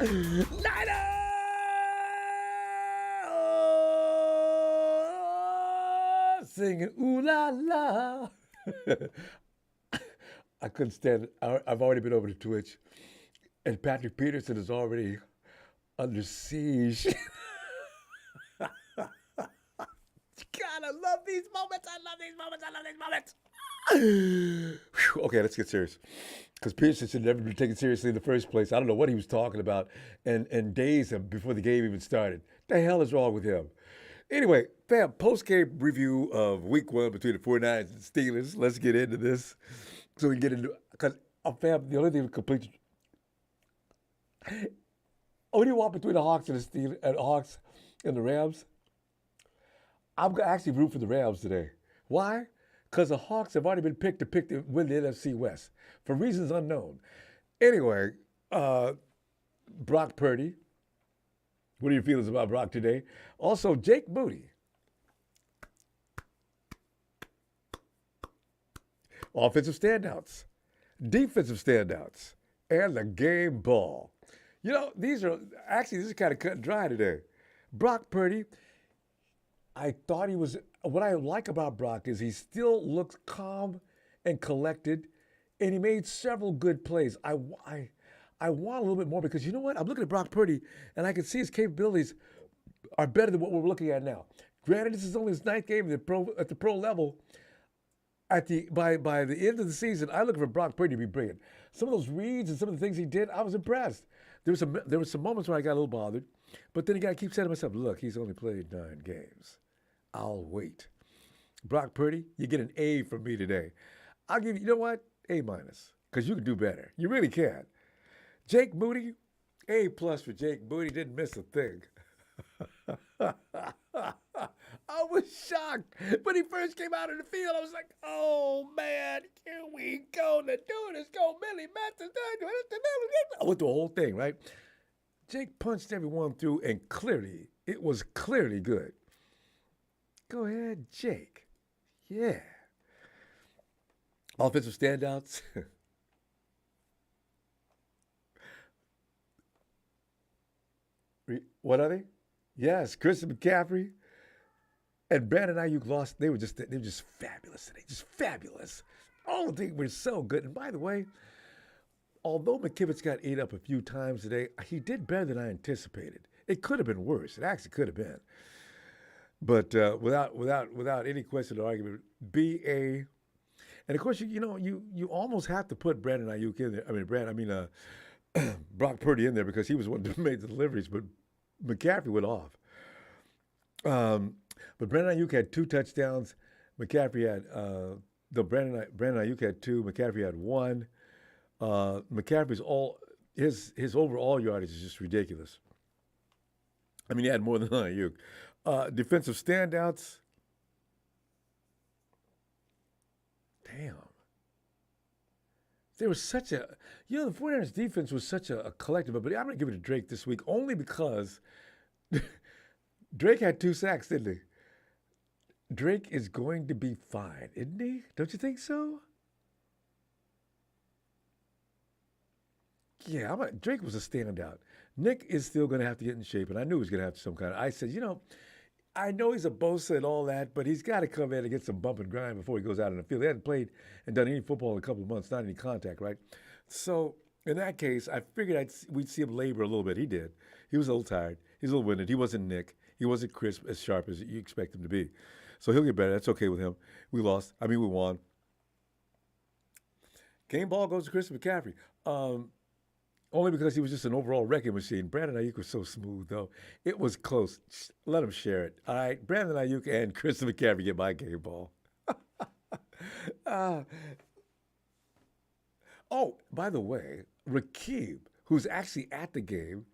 Niner! Singing ooh la la. I couldn't stand it. I've already been over to Twitch, and Patrick Peterson is already under siege. God, I love these moments. I love these moments. I love these moments. Okay, let's get serious. Because Peterson should never been taken seriously in the first place. I don't know what he was talking about and days before the game even started. The hell is wrong with him? Anyway, fam, post-game review of week 1 between the 49ers and Steelers. Let's get into this so we can get into, because fam, the only thing that completes. What do you want between the Hawks and the Steelers, and the Hawks and the Rams? I'm actually root for the Rams today. Why? Because the Hawks have already been picked to win the NFC West for reasons unknown. Anyway, Brock Purdy. What are your feelings about Brock today? Also, Jake Moody. Offensive standouts, defensive standouts, and the game ball. You know, this is kind of cut and dry today. Brock Purdy, I thought he was, what I like about Brock is he still looks calm and collected, and he made several good plays. I want a little bit more because you know what? I'm looking at Brock Purdy, and I can see his capabilities are better than what we're looking at now. Granted, this is only his 9th game at the pro level. By the end of the season, I look for Brock Purdy to be brilliant. Some of those reads and some of the things he did, I was impressed. There were some moments where I got a little bothered, but then again, I keep saying to myself, look, he's only played 9 games. I'll wait. Brock Purdy, you get an A from me today. I'll give you know what? A minus, because you can do better. You really can. Jake Moody, A plus for Jake Moody. Didn't miss a thing. I was shocked when he first came out of the field. I was like, oh, man, here we go. The dude is going Millie Mathis. I went through the whole thing, right? Jake punched everyone through, and it was clearly good. Go ahead, Jake. Yeah. Offensive standouts. What are they? Yes, Christian McCaffrey and Brandon Ayuk lost. They were just fabulous today. Just fabulous. All of them were so good. And by the way, although McKivitz got ate up a few times today, he did better than I anticipated. It could have been worse. It actually could have been. But without any question or argument, BA, and of course you almost have to put Brandon Ayuk in there. Brock Purdy in there because he was one who made the deliveries, but McCaffrey went off. But Brandon Ayuk had 2 touchdowns. McCaffrey had Brandon Ayuk had 2. McCaffrey had 1. McCaffrey's his overall yardage is just ridiculous. I mean, he had more than Ayuk. Defensive standouts. Damn. There was the 49ers defense was such a collective, but I'm going to give it to Drake this week only because Drake had 2 sacks, didn't he? Drake is going to be fine, isn't he? Don't you think so? Yeah, Drake was a standout. Nick is still going to have to get in shape, and I knew he was going to have some kind of. I said, I know he's a Bosa and all that, but he's got to come in and get some bump and grind before he goes out on the field. He hadn't played and done any football in a couple of months, not any contact, right? So in that case, I figured we'd see him labor a little bit. He did. He was a little tired. He's a little winded. He wasn't Nick. He wasn't crisp, as sharp as you expect him to be. So he'll get better. That's okay with him. We won. Game ball goes to Christian McCaffrey. Only because he was just an overall wrecking machine. Brandon Ayuk was so smooth, though. It was close. Let him share it. All right, Brandon Ayuk and Christian McCaffrey get my game ball. By the way, Rakeem, who's actually at the game,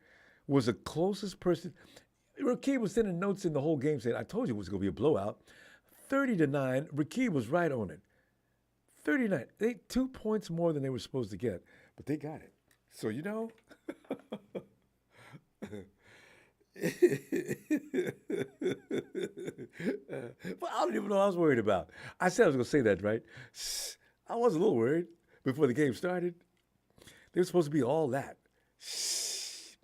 was the closest person. Rakeem was sending notes in the whole game saying, I told you it was going to be a blowout. 30-9. Rakeem was right on it. 39. They 2 points more than they were supposed to get, but they got it. So, But I don't even know what I was worried about. I said I was going to say that, right? I was a little worried before the game started. They were supposed to be all that.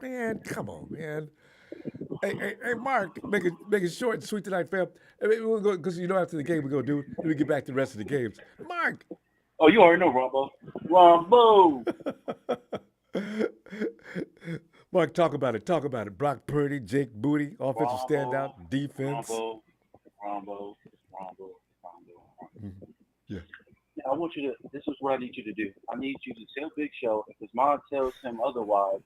Man, come on, man. Hey, Mark, make it short and sweet tonight, fam. I mean, we'll go because after the game we go do. Then we get back to the rest of the games. Mark, Oh, you already know Ronbo. Ronbo. Mark, talk about it. Talk about it. Brock Purdy, Jake Booty, offensive Ronbo. standout, defense. Ronbo. Ronbo. Ronbo. Ronbo. Mhm. Yeah. Yeah, I want you to. This is what I need you to do. I need you to tell Big Show if his mom tells him otherwise,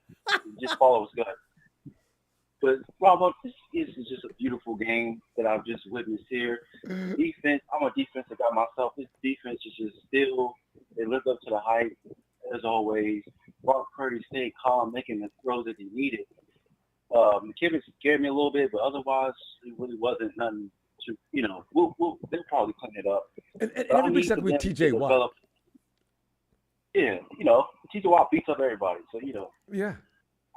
just follow his gut. But Robo, this is just a beautiful game that I've just witnessed here. Defense, I'm a defensive guy myself. This defense is just still, they lived up to the hype as always. Brock Purdy stayed calm, making the throws that he needed. McKivitz scared me a little bit, but otherwise, it really wasn't nothing to, they'll probably clean it up. And But I everybody need stuck for with them to T.J. Watt. develop, TJ Watt beats up everybody. So, Yeah.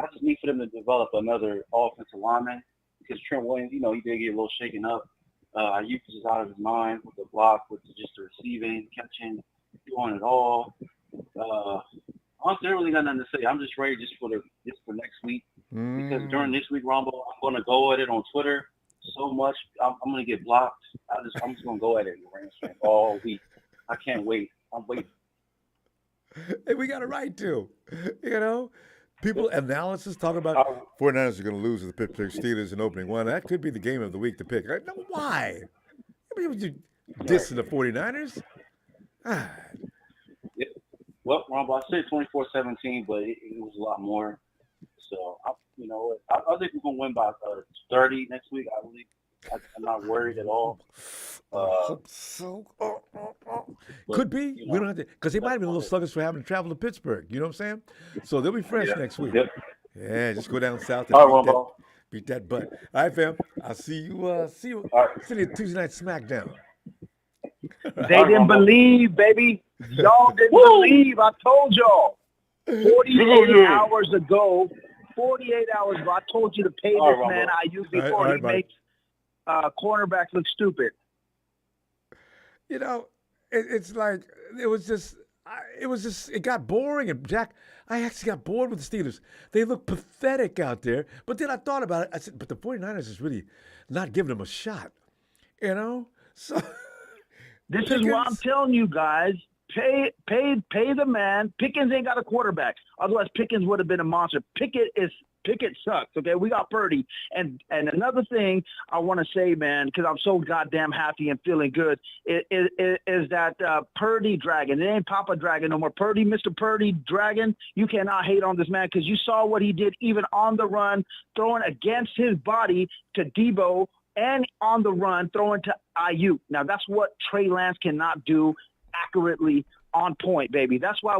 I just need for them to develop another offensive lineman because Trent Williams, he did get a little shaken up. Ayuk is just out of his mind with the block, with just the receiving, catching, doing it all. Honestly, I really got nothing to say. I'm just ready just for next week because during this week, Rombo, I'm going to go at it on Twitter so much. I'm going to get blocked. I'm just going to go at it in the Rams fan all week. I can't wait. I'm waiting. And we got a right to. People analysis talking about 49ers are going to lose to the Pittsburgh Steelers in opening one. That could be the game of the week to pick. No, why? I mean, you dissing the 49ers? Ah. Yeah. Well, Rombo, I said 24-17, but it was a lot more. So, I think we're going to win by 30 next week, I believe. I'm not worried at all. Hope so. Could be. We don't have to, because they might have been a little sluggish for having to travel to Pittsburgh. You know what I'm saying? So they'll be fresh next week. Yep. Yeah, just go down south All right, and Rombo. beat that butt. All right, fam. I'll see you. See you Tuesday night SmackDown. They didn't believe, baby. Y'all didn't believe. I told y'all. 48 hours ago, 48 hours ago, I told you to pay this man Ayuk before he makes cornerbacks look stupid. It's like it got boring. And Jack, I actually got bored with the Steelers. They look pathetic out there. But then I thought about it. I said, but the 49ers is really not giving them a shot. So this is what I'm telling you guys. Pay the man. Pickens ain't got a quarterback. Otherwise, Pickens would have been a monster. Pickett sucks. Okay, we got Purdy. And another thing I want to say, man, because I'm so goddamn happy and feeling good, is that Purdy Dragon. It ain't Papa Dragon no more. Purdy, Mr. Purdy Dragon. You cannot hate on this man because you saw what he did even on the run, throwing against his body to Debo, and on the run, throwing to Ayuk. Now that's what Trey Lance cannot do accurately on point, baby. That's why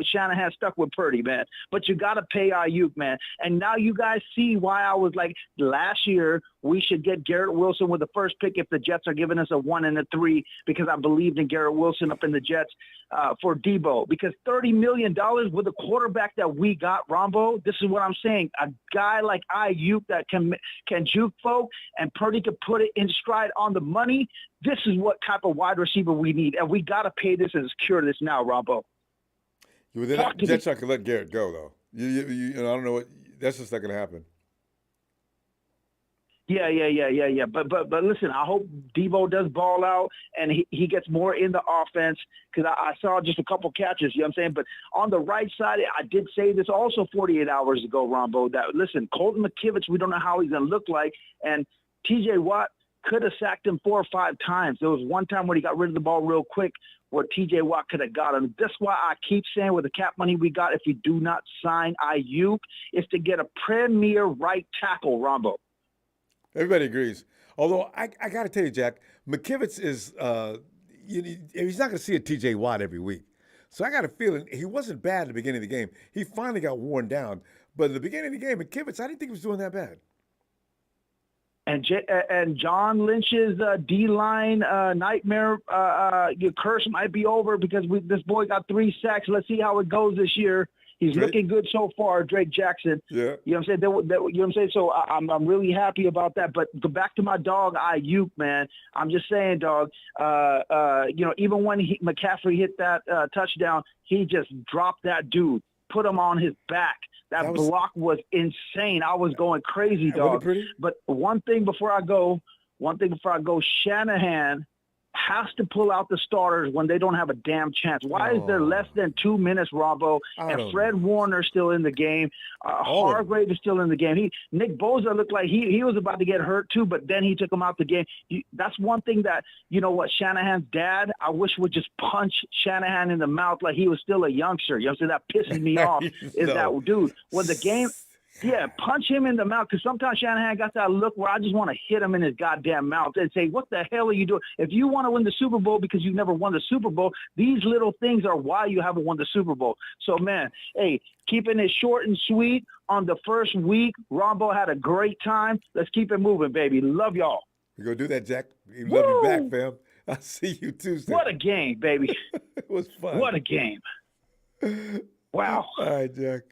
Shanahan stuck with Purdy, man. But you got to pay Ayuk, man. And now you guys see why I was like, last year we should get Garrett Wilson with the first pick if the Jets are giving us a 1 and a 3, because I believed in Garrett Wilson up in the Jets for Debo. Because $30 million with a quarterback that we got, Rombo, this is what I'm saying. A guy like Ayuk that can juke folk and Purdy could put it in stride on the money. This is what type of wide receiver we need. And we got to pay this and secure this now, Rombo. Jets not going to let Garrett go, though. I don't know what. That's just not going to happen. Yeah. But listen, I hope Debo does ball out and he gets more in the offense, because I saw just a couple catches, you know what I'm saying? But on the right side, I did say this also 48 hours ago, Rombo, that, listen, Colton McKivitz, we don't know how he's going to look like. And TJ Watt could have sacked him 4 or 5 times. There was one time when he got rid of the ball real quick where TJ Watt could have got him. That's why I keep saying with the cap money we got, if we do not sign Ayuk, is to get a premier right tackle, Rombo. Everybody agrees. Although I got to tell you, Jack, McKivitz is he's not going to see a T.J. Watt every week. So I got a feeling he wasn't bad at the beginning of the game. He finally got worn down. But at the beginning of the game, McKivitz, I didn't think he was doing that bad. And John Lynch's D-line nightmare curse might be over, because this boy got 3 sacks. Let's see how it goes this year. He's looking good so far, Drake Jackson. Yeah. You know what I'm saying? You know what I'm saying? So I'm really happy about that. But go back to my dog, Ayuk, man. I'm just saying, dog, even when McCaffrey hit that touchdown, he just dropped that dude. put him on his back. That block was insane. I was going crazy, dog. But one thing before I go, Shanahan has to pull out the starters when they don't have a damn chance. Why is there less than 2 minutes, Ronbo, and Fred Warner's still in the game? Hargrave is still in the game. Nick Bosa looked like he was about to get hurt too, but then he took him out the game. That's one thing that, you know what, Shanahan's dad, I wish would just punch Shanahan in the mouth like he was still a youngster. You know what I'm saying? That pisses me off is that, dude, when the game – yeah, punch him in the mouth, because sometimes Shanahan got that look where I just want to hit him in his goddamn mouth and say, what the hell are you doing? If you want to win the Super Bowl because you've never won the Super Bowl, these little things are why you haven't won the Super Bowl. So, man, hey, keeping it short and sweet on the first week. Ronbo had a great time. Let's keep it moving, baby. Love y'all. We're going to do that, Jack. We love you back, fam. I'll see you Tuesday. What a game, baby. It was fun. What a game. Wow. All right, Jack.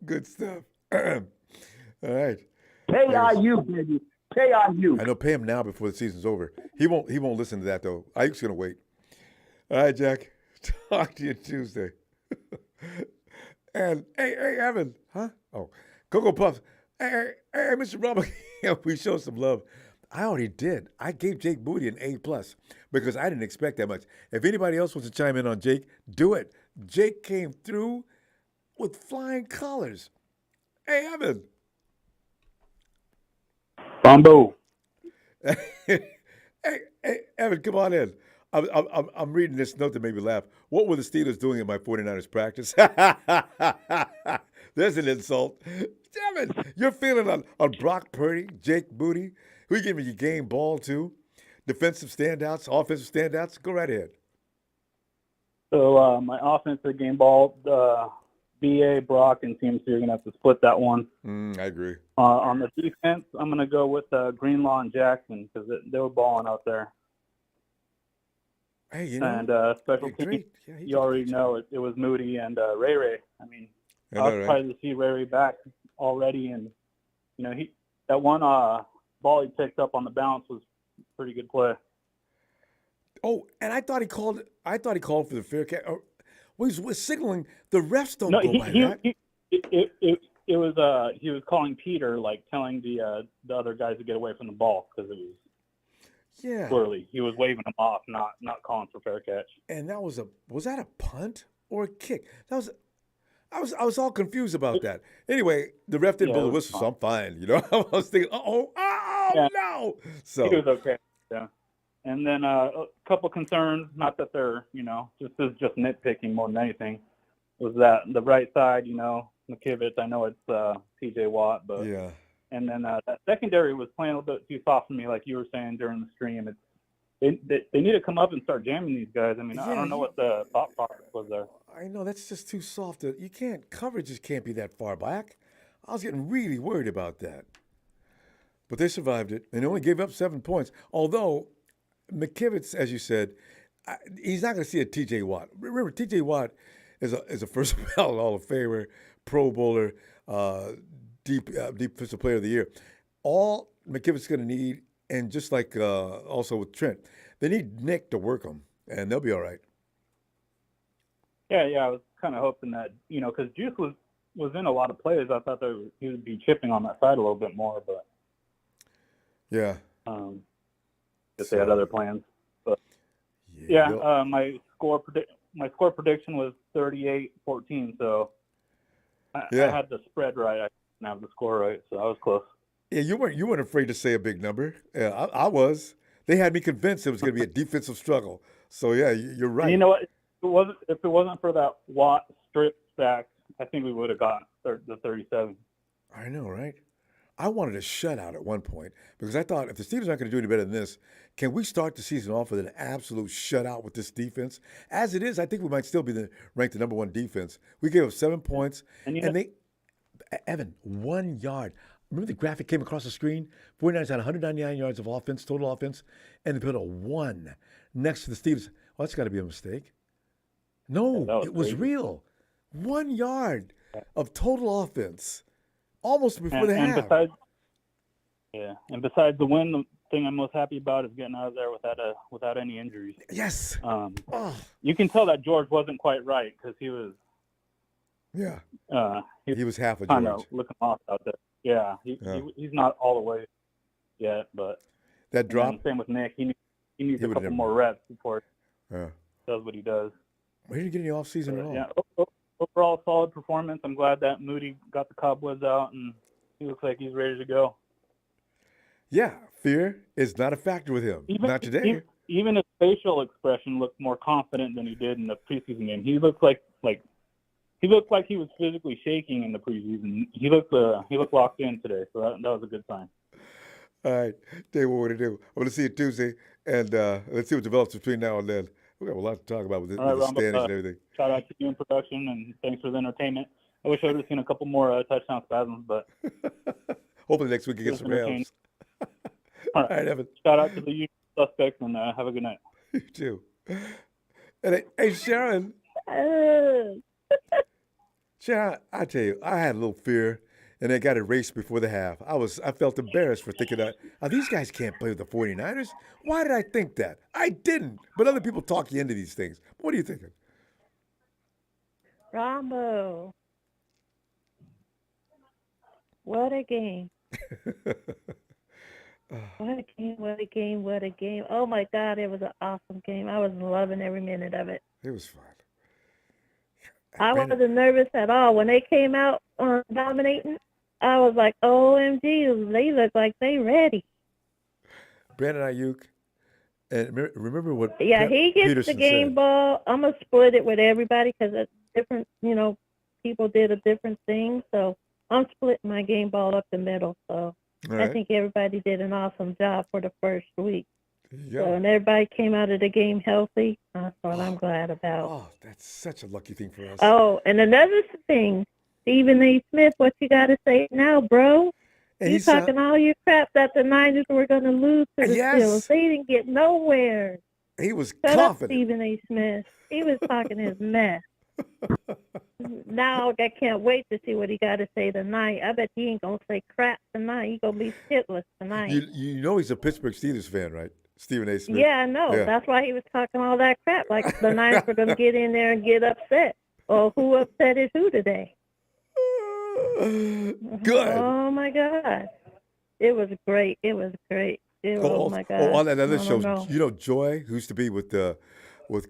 Good stuff. All right. Pay IU, baby. Pay IU. I know. Pay him now before the season's over. He won't listen to that though. Ike's gonna wait. All right, Jack. Talk to you Tuesday. And hey, Evan, huh? Oh, Cocoa Puffs. Hey, Mr. Robert, we show some love. I already did. I gave Jake Booty an A+ because I didn't expect that much. If anybody else wants to chime in on Jake, do it. Jake came through with flying colors. Hey, Evan. Ronbo. hey, Evan, come on in. I'm reading this note that made me laugh. What were the Steelers doing in my 49ers practice? There's an insult. Evan, you're feeling on Brock Purdy, Jake Booty. We giving you game ball, too. Defensive standouts, offensive standouts. Go right ahead. So my offensive game ball, BA, Brock, and CMC are going to have to split that one. I agree. On the defense, I'm going to go with Greenlaw and Jackson because they were balling out there. Hey, you know. And special teams, you already know it was Moody and Ray. I mean, I was surprised to see Ray back already. And, you know, that one ball he picked up on the bounce was a pretty good play. Oh, and I thought he called for the fair catch. Well, he was signaling. The refs don't go by that. It was he was calling Peter, like telling the other guys to get away from the ball because it was squirrely. He was waving them off, not calling for fair catch. And that was that a punt or a kick? I was all confused about that. Anyway, the ref didn't blow the whistle, so I'm fine. You know, I was thinking, no. So he was okay. Yeah. And then a couple concerns, not that they're, you know, just nitpicking more than anything, was that the right side, you know, McKivitz, I know it's T.J. Watt, but yeah. And then that secondary was playing a little bit too soft for me, like you were saying during the stream. They need to come up and start jamming these guys. I mean, I don't know what the thought process was there. I know, that's just too soft. Coverage just can't be that far back. I was getting really worried about that. But they survived it, and they only gave up 7 points. Although McKivitz, as you said, he's not going to see a T.J. Watt. Remember, T.J. Watt is a first ballot Hall of Famer, Pro Bowler, defensive player of the year. All McKivitz going to need, and just like also with Trent, they need Nick to work them, and they'll be all right. Yeah, I was kind of hoping that, you know, because Juice was in a lot of plays. I thought he would be chipping on that side a little bit more, but yeah. If they had other plans, but my score prediction was 38-14. So I had the spread right. I didn't have the score right, so I was close. Yeah, you weren't afraid to say a big number. Yeah, I was. They had me convinced it was going to be a defensive struggle. So yeah, you're right. And you know what? If it wasn't for that Watt strip sack, I think we would have got the 37. I know, right? I wanted a shutout at one point because I thought if the Steelers aren't going to do any better than this, can we start the season off with an absolute shutout with this defense? As it is, I think we might still be ranked the number one defense. We gave up 7 points, Evan, 1 yard. Remember the graphic came across the screen? 49ers had 199 yards of offense, total offense, and they put a 1 next to the Steelers. Well, that's got to be a mistake. No, it was real. 1 yard of total offense. Almost before the half. Besides the win, the thing I'm most happy about is getting out of there without any injuries. Yes. You can tell that George wasn't quite right because he was Yeah. He's He was half a kind George. of looking lost out there. Yeah, he's not all the way yet, but That drop. Same with Nick. He needs He a would've couple never- more reps before Yeah. he does what he does. He didn't get any off season at all. Yeah, overall solid performance. I'm glad that Moody got the cobwebs out and he looks like he's ready to go. Yeah, fear is not a factor with him. Not today. Even his facial expression looked more confident than he did in the preseason game. He looked like he was physically shaking in the preseason. He looked locked in today, so that was a good sign. All right, tell you what we're gonna do. I'm gonna see you Tuesday, and let's see what develops between now and then. We got a lot to talk about with the standings and everything. Shout out to you in production, and thanks for the entertainment. I wish I would have seen a couple more touchdown spasms, but hopefully next week we get some Rams. All right, Evan. Shout out to the usual suspects, and have a good night. You too. And hey, Sharon. Sharon, I tell you, I had a little fear, and I got erased before the half. I felt embarrassed for thinking that these guys can't play with the 49ers. Why did I think that? I didn't. But other people talk you into these things. What are you thinking? Ronbo. What a game. What a game, what a game, what a game. Oh, my God, it was an awesome game. I was loving every minute of it. It was fun. I wasn't nervous at all. When they came out dominating, I was like, OMG, they look like they ready. Brandon Ayuk, and remember what he gets Peterson the game said. ball. I'm going to split it with everybody because it's different, people did a different thing. So I'm splitting my game ball up the middle. So I think everybody did an awesome job for the first week. So, and everybody came out of the game healthy. That's what I'm glad about. Oh, that's such a lucky thing for us. Oh, and another thing, Stephen A. Smith, what you got to say now, bro? And You're talking all your crap that the Niners were going to lose to the Steelers. They didn't get nowhere. He was Shut confident. Up, Stephen A. Smith. He was talking his mess. Now I can't wait to see what he got to say tonight. I bet he ain't going to say crap tonight. He's going to be shitless tonight. You know he's a Pittsburgh Steelers fan, right? Stephen A. Smith. Yeah, I know. Yeah. That's why he was talking all that crap. Like the Niners were going to get in there and get upset. Well, who upset is who today? Good. Oh, my God. It was great. It was great. Oh, my God. Oh, on that other show, Joy, who used to be with what's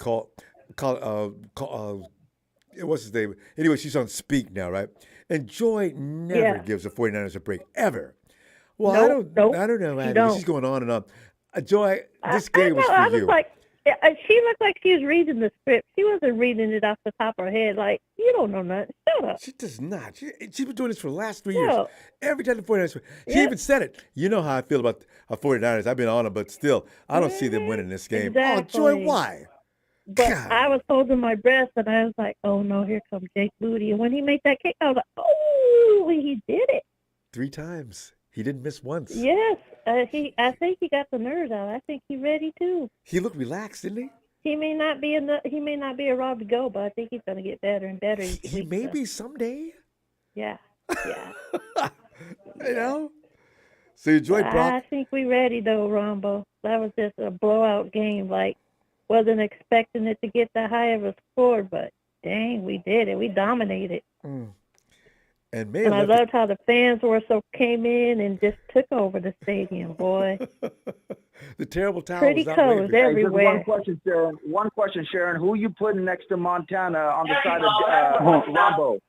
his name? Anyway, she's on Speak now, right? And Joy never gives the 49ers a break, ever. Well, I don't know, Andy. She's going on and on. Joy, this game was for you. She looked like she was reading the script. She wasn't reading it off the top of her head. Like, you don't know nothing. Shut up. She does not. She's been doing this for the last 3 years. Every time the 49ers, she even said it. You know how I feel about the 49ers. I've been on them, but still, I don't see them winning this game. Exactly. Oh, Joy, why? But God. I was holding my breath, and I was like, oh, no, here comes Jake Moody. And when he made that kick, I was like, oh, he did it. 3 times. He didn't miss once. Yes. I think he got the nerves out. I think he's ready, too. He looked relaxed, didn't he? He may not be a Rob to go, but I think he's going to get better and better. He may be someday. Yeah. You know? So you enjoyed Brock? I think we're ready, though, Ronbo. That was just a blowout game. Like, wasn't expecting it to get that high of a score, but dang, we did it. We dominated. And I loved how the fans came in and just took over the stadium, boy. The terrible towels. Pretty colors everywhere. Hey, one question, Sharon. Who you putting next to Montana on the side of Ronbo?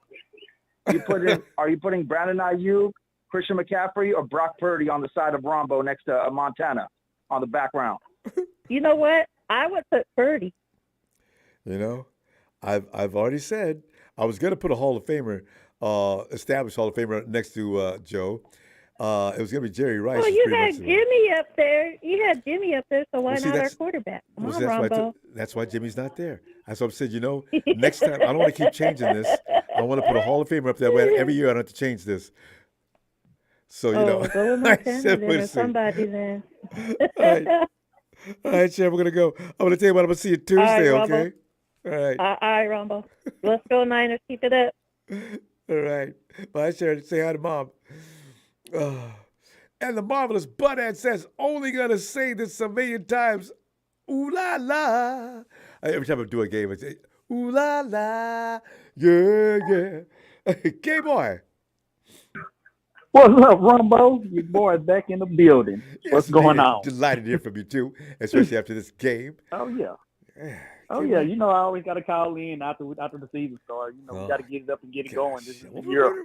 Are you putting Brandon Ayuk, Christian McCaffrey, or Brock Purdy on the side of Ronbo next to Montana on the background? You know what? I would put Purdy. You know, I've already said I was going to put a Hall of Famer. Established Hall of Famer next to Joe. It was going to be Jerry Rice. Well, you had Jimmy up there. So why not our quarterback? Come on, Ronbo. That's why Jimmy's not there. That's what I'm saying. Next time, I don't want to keep changing this. I want to put a Hall of Famer up there. Every year I don't have to change this. So, go with Montana then or somebody then. All right, Sharon, we're going to go. I'm going to tell you what, I'm going to see you Tuesday, okay? All right. All right, Ronbo. Let's go, Niners. Keep it up. All right. Bye, Sharon. Say hi to Mom. And the marvelous Butthead says, only going to say this a million times. Ooh la la. Every time I do a game, I say, Ooh la la, yeah, yeah. K-Boy. What's up, Ronbo? Your boy back in the building. Yes, What's indeed. going on? Delighted to hear from you too, especially after this game. Oh yeah. Yeah, Oh yeah. K-Boy. You know I always got to call in after the season starts. You know we Oh, got to get it up and get it going. This gosh. is Well, in Europe.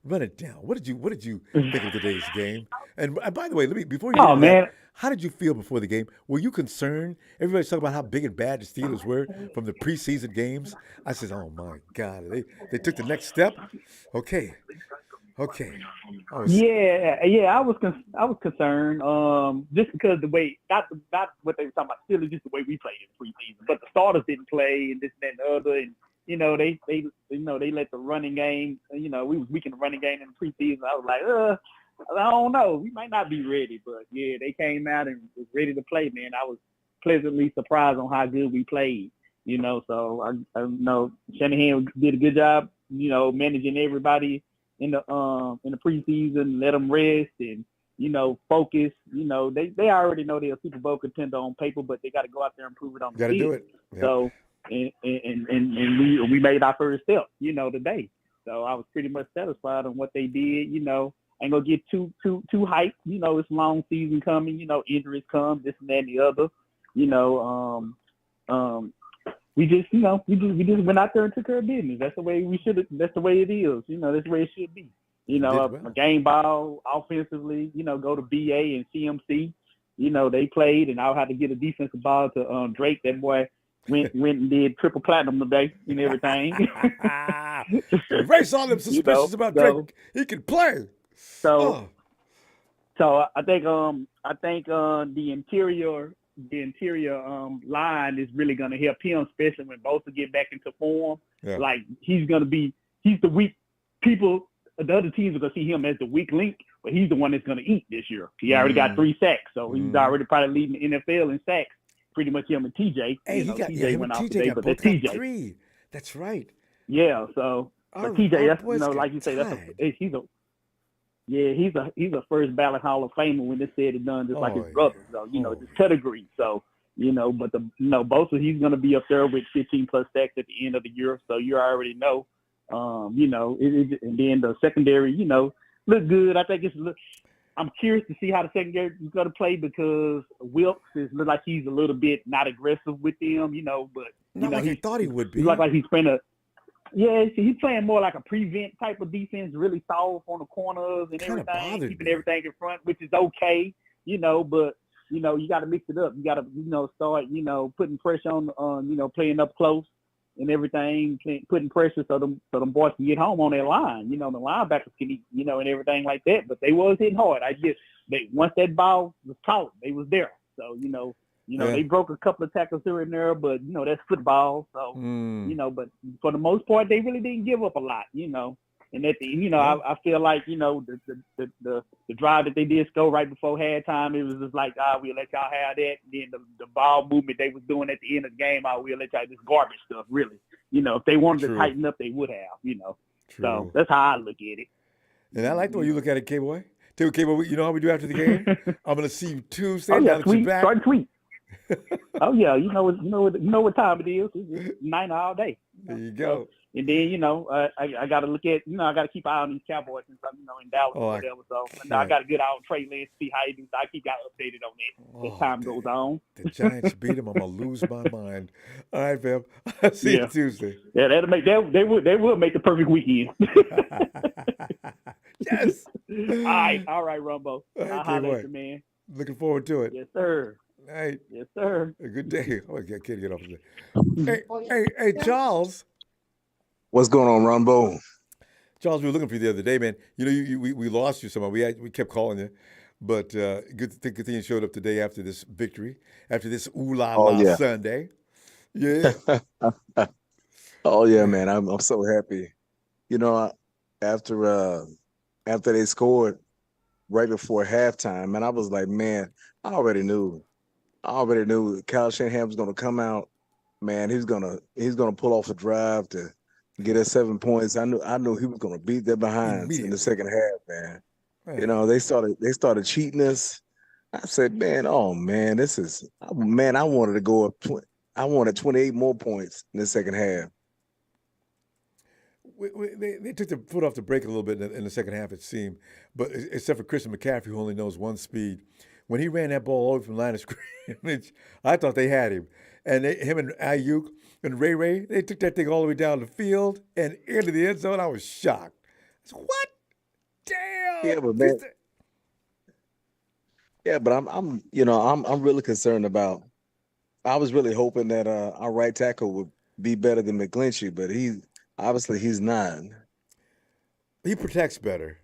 run it down. What did you think of today's game? And by the way, let me before you get Oh into that, man. how did you feel before the game? Were you concerned? Everybody's talking about how big and bad the Steelers were from the preseason games. I said, "Oh my God, they took the next step." Okay, okay. I was Yeah. I was concerned. Just because the way not what they were talking about, still just the way we played in preseason. But the starters didn't play and this and that and the other, and they let the running game. We was weak in the running game in the preseason. I was like, I don't know. We might not be ready, but yeah, they came out and was ready to play. Man, I was pleasantly surprised on how good we played. So I know Shanahan did a good job. Managing everybody in the preseason, let them rest and focus. They already know they're a Super Bowl contender on paper, but they got to go out there and prove it on the got to do field. it. Yep. So and we made our first step, today. So I was pretty much satisfied on what they did. Ain't gonna get too hyped. It's a long season coming. Injuries come, this and that and the other. We just went out there and took care of business. That's the way we should. That's the way it is. That's the way it should be. A game ball offensively. Go to BA and CMC. They played, and I'll have to get a defensive ball to Drake. That boy went and did triple platinum today and everything. Erase all them suspicions about Drake. He can play. So I think the interior line is really going to help him, especially when both get back into form. Yeah. Like he's the weak people. The other teams are going to see him as the weak link, but he's the one that's going to eat this year. He already got 3 sacks, so he's already probably leading the NFL in sacks. Pretty much him and TJ. Hey, TJ went off today, but that's TJ 3. That's right. Yeah. So but TJ, that's like you say, he's a first ballot Hall of Famer when this said and done, just like his brother. So his pedigree. So but both of he's going to be up there with 15 plus sacks at the end of the year. So you already know. And then the secondary, look good. I think I'm curious to see how the secondary is going to play because Wilkes look like he's a little bit not aggressive with them, but like he thought he would be. He look like he's playing he's playing more like a prevent type of defense, really soft on the corners and everything, keeping everything in front, which is okay, but you got to mix it up. You got to start putting pressure on playing up close and everything, putting pressure so them boys can get home on their line. The linebackers can eat, and everything like that. But they was hitting hard. Once that ball was caught, they was there. So they broke a couple of tackles here and there, but that's football. So but for the most part, they really didn't give up a lot. And at the I feel like the drive that they did score right before halftime, it was just like we'll let y'all have that. And then the ball movement they was doing at the end of the game, we'll let y'all this garbage stuff. Really, if they wanted to tighten up, they would have. So that's how I look at it. And I like the way you look at it, K-Boy. Tell K-Boy, you know how we do after the game? I'm gonna see you Tuesday. Tweet, start tweet. Oh yeah, you know what time it is. It's 9 all day. There you go. And then, I got to look at, I got to keep an eye on these Cowboys since I'm, in Dallas or whatever. So I got to get out on Trey Lance, see how he do. I keep y'all updated on that as time goes on. The Giants beat him. I'm going to lose my mind. All right, fam. I'll see you Tuesday. Yeah, they will make the perfect weekend. Yes. All right, Ronbo. I'll holler at you, man. Looking forward to it. Yes, sir. All right. Yes, sir. A good day. Oh, I can't get off of that. Hey, Charles. What's going on, Ronbo? Charles, we were looking for you the other day, man. We lost you somehow. We kept calling you, but good thing you showed up today after this victory, after this Sunday. Yeah. Oh yeah, man. I'm so happy. After they scored right before halftime, man, I was like, man, I already knew Kyle Shanahan was going to come out. Man, he's gonna pull off a drive to get us 7 points. I knew he was gonna beat their behinds in the second half, man. Right. They started cheating us. I said, man, oh man, I wanted to go up I wanted 28 more points in the second half. They took the foot off the brake a little bit in the second half, it seemed. But except for Christian McCaffrey, who only knows one speed. When he ran that ball all the way from the line of scrimmage, I thought they had him. And him and Ayuk and Ray, they took that thing all the way down the field and into the end zone. I was shocked. I said, what? Damn. Yeah, but man. Yeah, but I'm really concerned about. I was really hoping that our right tackle would be better than McGlinchey, but he's not. He protects better.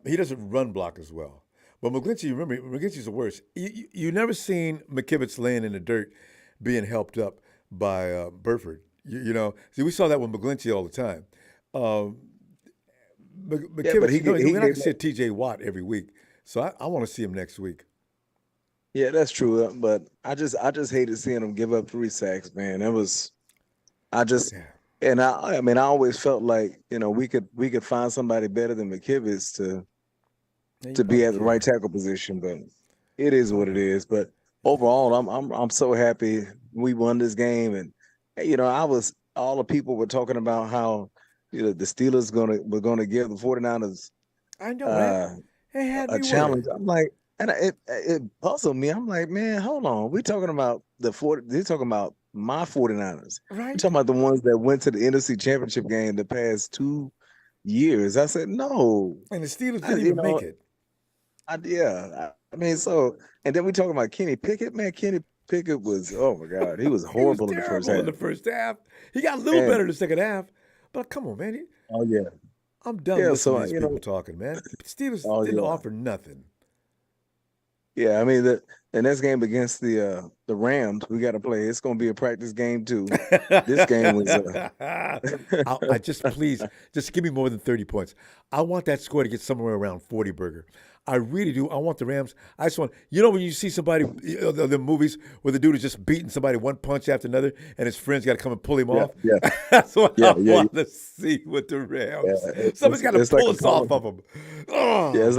He doesn't run block as well. But McGlinchey, remember, McGlinchey's the worst. You never seen McKivitz laying in the dirt being helped up by Burford. See, we saw that with McGlinchey all the time. McKivitz, we're not going to see a T.J. Watt every week. So I want to see him next week. Yeah, that's true. But I just hated seeing him give up 3 sacks, man. And I mean, I always felt like, we could find somebody better than McKivitz to be at the right tackle position, but it is what it is. But overall, I'm so happy we won this game, and all the people were talking about how the Steelers were gonna give the 49ers a challenge. I'm like, and it puzzled me. I'm like, man, hold on, we're talking about they're talking about my 49ers. Right. We're talking about the ones that went to the NFC Championship game the past 2 years. I said no, and the Steelers didn't even make it. And then we talking about Kenny Pickett. Man, Kenny Pickett was, oh my God, he was horrible in the first half. He got a little better in the second half, but come on, man. I'm done listening to these people talking, man. Steelers didn't offer nothing. Yeah, I mean, the next game against the Rams, we got to play. It's going to be a practice game too. This game was. Please give me more than 30 points. I want that score to get somewhere around 40, Burger. I really do. I want the Rams. I just want, when you see somebody, the movies where the dude is just beating somebody one punch after another, and his friends got to come and pull him off. Yeah. That's what I want to see with the Rams. Somebody's got to pull us off of them. Oh. Yeah,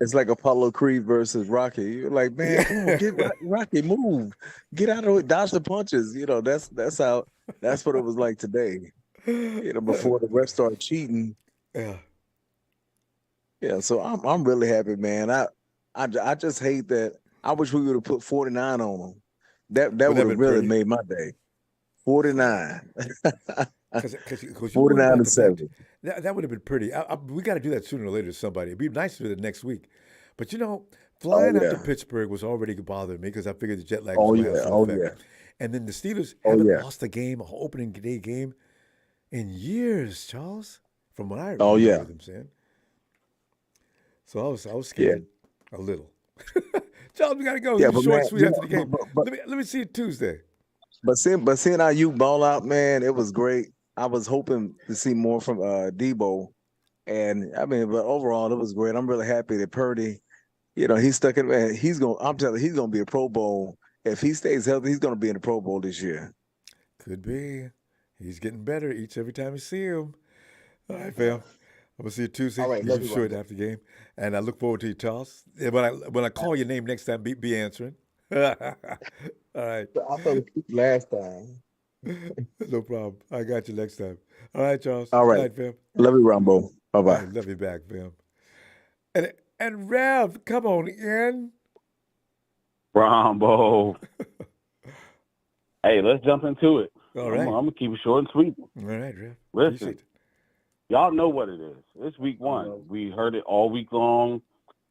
it's like Apollo Creed versus Rocky. You're like, man, come on, get Rocky, move, get out of it, dodge the punches. That's what it was like today. Before the refs started cheating. Yeah. Yeah, so I'm really happy, man. I just hate that. I wish we would have put 49 on them. That would have really made my day. 49. 49 to 7. That would have been pretty. We got to do that sooner or later to somebody. It'd be nice to do that next week. But flying out to Pittsburgh was already bothering me because I figured the jet lag was going to have some effect. And then the Steelers haven't lost a game, an opening day game, in years, Charles. From what I remember them saying. So I was scared a little. Charles, we gotta go. Yeah, sweet after the game. Let me see it Tuesday. But seeing how you ball out, man, it was great. I was hoping to see more from Debo, and but overall it was great. I'm really happy that Purdy, he's stuck in. Man, I'm telling you, he's gonna be a Pro Bowl if he stays healthy. He's gonna be in the Pro Bowl this year. Could be. He's getting better every time you see him. All right, fam. I'm gonna see you Tuesday. All right, you short after the game, and I look forward to you, Charles. When I call your name next time, be answering. All right. I thought last time. No problem. I got you next time. All right, Charles. All right, fam. Love you, Ronbo. Bye bye. Right, love you back, fam. And Rev, come on in. Ronbo. Hey, let's jump into it. All right. I'm gonna keep it short and sweet. All right, Rev. Listen. Y'all know what it is. It's week 1. We heard it all week long.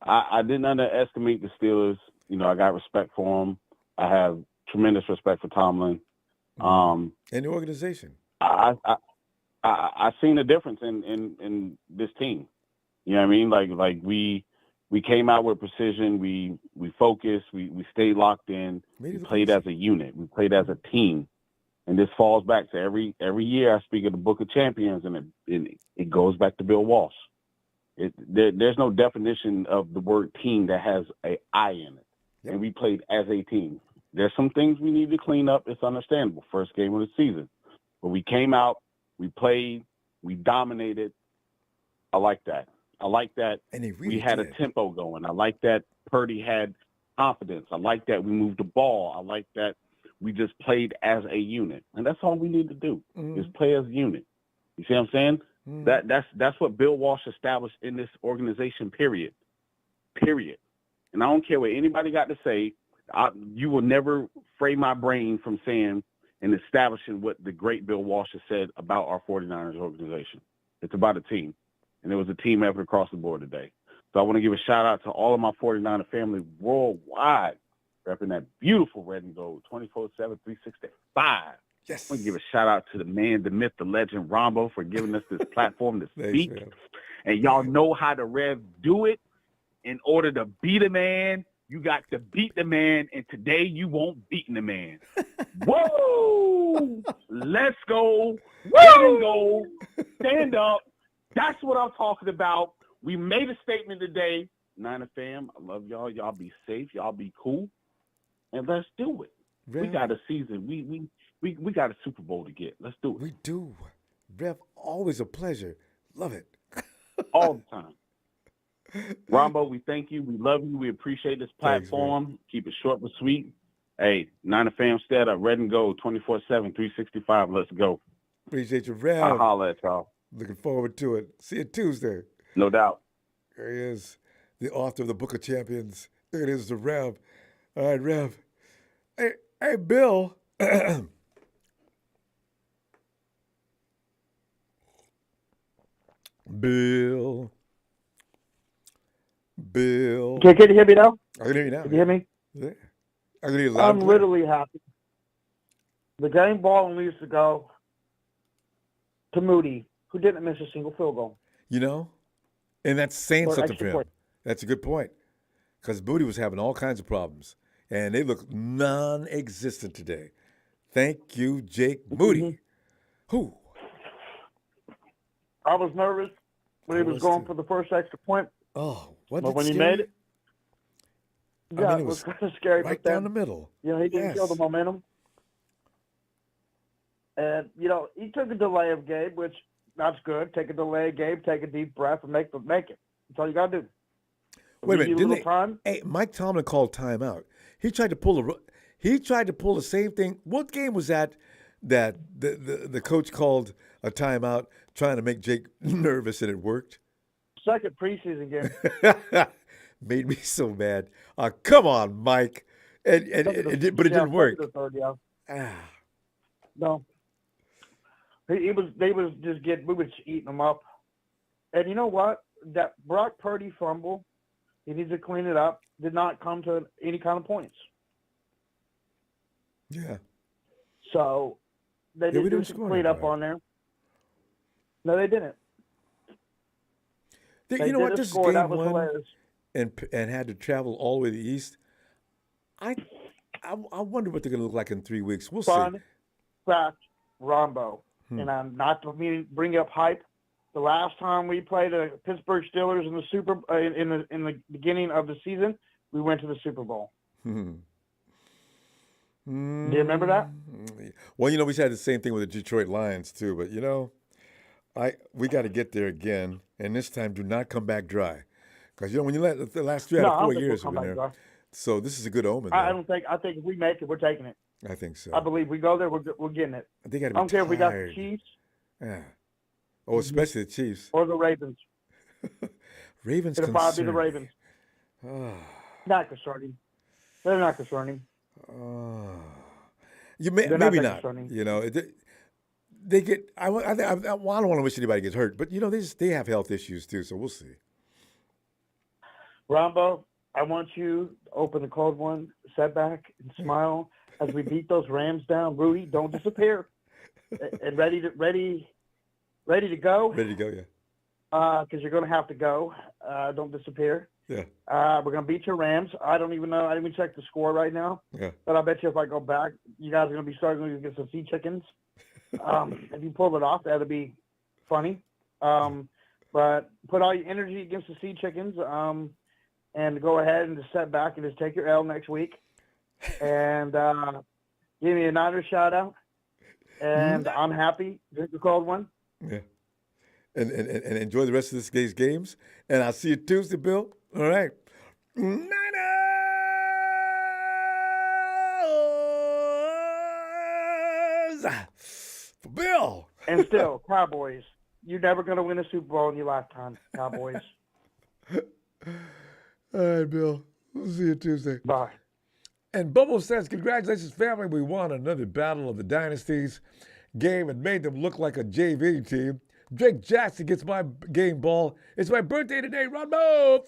I didn't underestimate the Steelers. I got respect for them. I have tremendous respect for Tomlin. And the organization. I seen a difference in this team. You know what I mean? Like we came out with precision. We focused. We stayed locked in. We played as a unit. We played as a team. And this falls back to every year I speak of the Book of Champions, and it goes back to Bill Walsh. There's no definition of the word team that has an I in it. Yep. And we played as a team. There's some things we need to clean up. It's understandable. First game of the season. But we came out, we played, we dominated. I like that. And we had a tempo going. I like that Purdy had confidence. I like that we moved the ball. I like that we just played as a unit, and that's all we need to do is play as a unit. You see what I'm saying? That's what Bill Walsh established in this organization. Period. And I don't care what anybody got to say. You will never fray my brain from saying and establishing what the great Bill Walsh has said about our 49ers organization. It's about a team, and it was a team effort across the board today. So I want to give a shout out to all of my 49er family worldwide, repping that beautiful red and gold 24/7, 365. Yes. I want to give a shout out to the man, the myth, the legend, Ronbo, for giving us this platform to speak. Thanks, and y'all know how the Revs do it. In order to beat a man, you got to beat the man, and today you won't beat the man. Whoa! Let's go. Red and gold. Stand up. That's what I'm talking about. We made a statement today. Niner fam, I love y'all. Y'all be safe. Y'all be cool. And let's do it. Rev, we got a season. We got a Super Bowl to get. Let's do it. We do. Rev, always a pleasure. Love it. All the time. Ronbo, we thank you. We love you. We appreciate this platform. Thanks, keep it short but sweet. Hey, Niner fam, stand up. Red and gold, 24/7, 365. Let's go. Appreciate you, Rev. I'll holler at y'all. Looking forward to it. See you Tuesday. No doubt. There he is, the author of the Book of Champions. There it is, the Rev. All right, Rev. Hey, Bill. Bill. Can you hear me now? I can hear you now. Can you hear me? Yeah. I can hear you loud. I'm literally happy. The game ball needs to go to Moody, who didn't miss a single field goal. You know, and that's saying Or something extra for him. point. That's a good point. Because Booty was having all kinds of problems, and they look non-existent today. Thank you, Jake Moody. Who? I was nervous when he was going for the first extra point. Oh, what? But when he made it, yeah, it was kind of scary. Right but then, down the middle. You know, he didn't feel the momentum. And, you know, he took a delay of Gabe, which that's good. Take a delay of Gabe, take a deep breath, and make it. That's all you got to do. Wait a minute, Hey, Mike Tomlin called timeout. He tried to pull the same thing. What game was that the coach called a timeout trying to make Jake nervous, and it worked? Second preseason game. Made me so mad. Come on, Mike. But it didn't work. No. We was eating him up. And you know what? That Brock Purdy fumble, he needs to clean it up, did not come to any kind of points. Yeah. So they didn't do some cleanup on there. No, they didn't. You know what? This is game one, and had to travel all the way to the East. I wonder what they're going to look like in 3 weeks. We'll see. Fact, Ronbo, and I'm not to bring up hype. The last time we played the Pittsburgh Steelers in the in the beginning of the season, we went to the Super Bowl. Do you remember that? Well, you know, we had the same thing with the Detroit Lions too. But you know, we got to get there again, and this time do not come back dry, because you know when you let the last 3 out of 4 years we've been there. Dry. So this is a good omen. I think if we make it, we're taking it. I think so. I believe we go there, we're getting it. They got to be I don't care if we got tired. the Chiefs. Yeah. Oh, especially the Chiefs. Or the Ravens. Ravens It'll probably be the Ravens. Not concerning. They're not concerning. Maybe not. You know, they get. I don't want to wish anybody gets hurt, but you know, they have health issues too, so we'll see. Rambo, I want you to open the cold one, sit back and smile as we beat those Rams down. Rudy, don't disappear. And ready to go. Ready to go, yeah. Because you're going to have to go. Don't disappear. Yeah. We're going to beat your Rams. I don't even know. I didn't even check the score right now. Yeah. But I bet you if I go back, you guys are going to be struggling to get some sea chickens. If you pull it off, that'll be funny. But put all your energy against the sea chickens and go ahead and just sit back and just take your L next week. And give me a Niner shout-out. And I'm happy. Drink the cold one. Yeah. And enjoy the rest of this day's games. And I'll see you Tuesday, Bill. All right. Niner! for Bill. And still, Cowboys. You're never going to win a Super Bowl in your lifetime, Cowboys. All right, Bill. We'll see you Tuesday. Bye. And Bobo says, congratulations, family. We won another battle of the dynasties. Game and made them look like a JV team. Drake Jackson gets my game ball. It's my birthday today, Ronbo.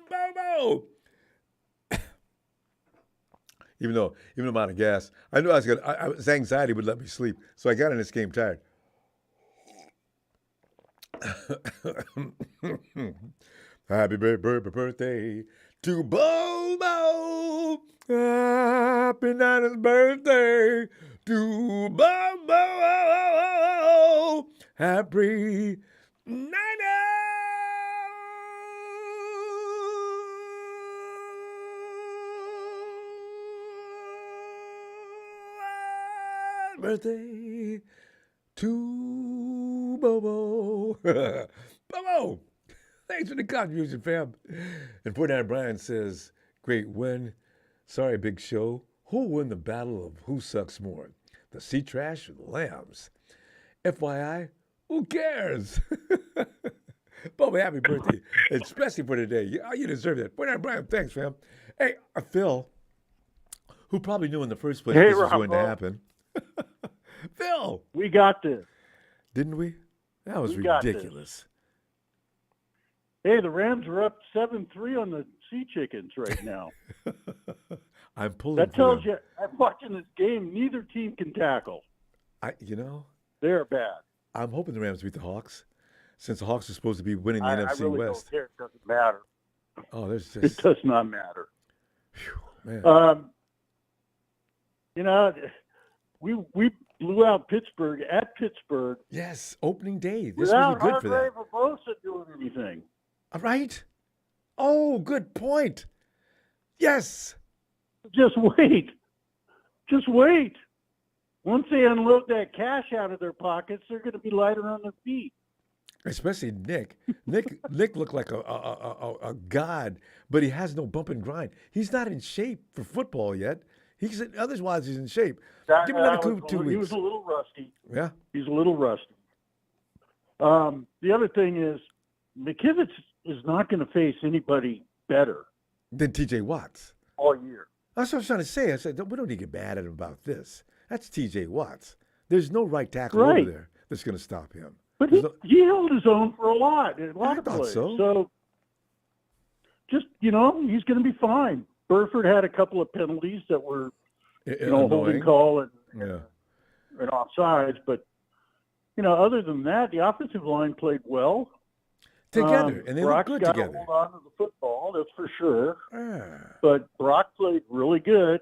Bobo. Even though I'm out of gas, I knew I was anxiety would let me sleep, so I got in this game tired. Happy birthday to Bobo. Happy 90th birthday to Bobo. Happy 90th birthday to Bobo. Bobo, thanks for the contribution, fam. And Portland Brian says, great win. Sorry, big show. Who'll win the battle of who sucks more? The Sea Trash or the Lambs? FYI, who cares? Bobo, happy birthday, especially for today. You deserve that. Portland Brian, thanks, fam. Hey, Phil, who probably knew in the first place this was going to happen. Phil, we got this, didn't we? That was ridiculous. Hey, the Rams are up 7-3 on the Sea Chickens right now. I'm pulling. That tells you. I'm watching this game. Neither team can tackle. They're bad. I'm hoping the Rams beat the Hawks, since the Hawks are supposed to be winning the NFC I really West. don't care. It doesn't matter. Oh, there's just. It does not matter. Whew, man. We blew out Pittsburgh at Pittsburgh. Yes, opening day. This without was good for that. Barbosa doing anything. All right. Oh, good point. Yes. Just wait. Just wait. Once they unload that cash out of their pockets, they're going to be lighter on their feet. Especially Nick. Nick looked like a god, but he has no bump and grind. He's not in shape for football yet. Otherwise, he's in shape. Give me another 2 weeks. He was a little rusty. Yeah. He's a little rusty. The other thing is, McKivitz is not going to face anybody better than T.J. Watts all year. That's what I was trying to say. I said, we don't need to get mad at him about this. That's T.J. Watts. There's no right tackle over there that's going to stop him. But he held his own for a lot of plays. So just, he's going to be fine. Burford had a couple of penalties that were, holding call and offsides. But, other than that, the offensive line played well. Together, and they look good together. Brock's got to hold on to the football, that's for sure. But Brock played really good,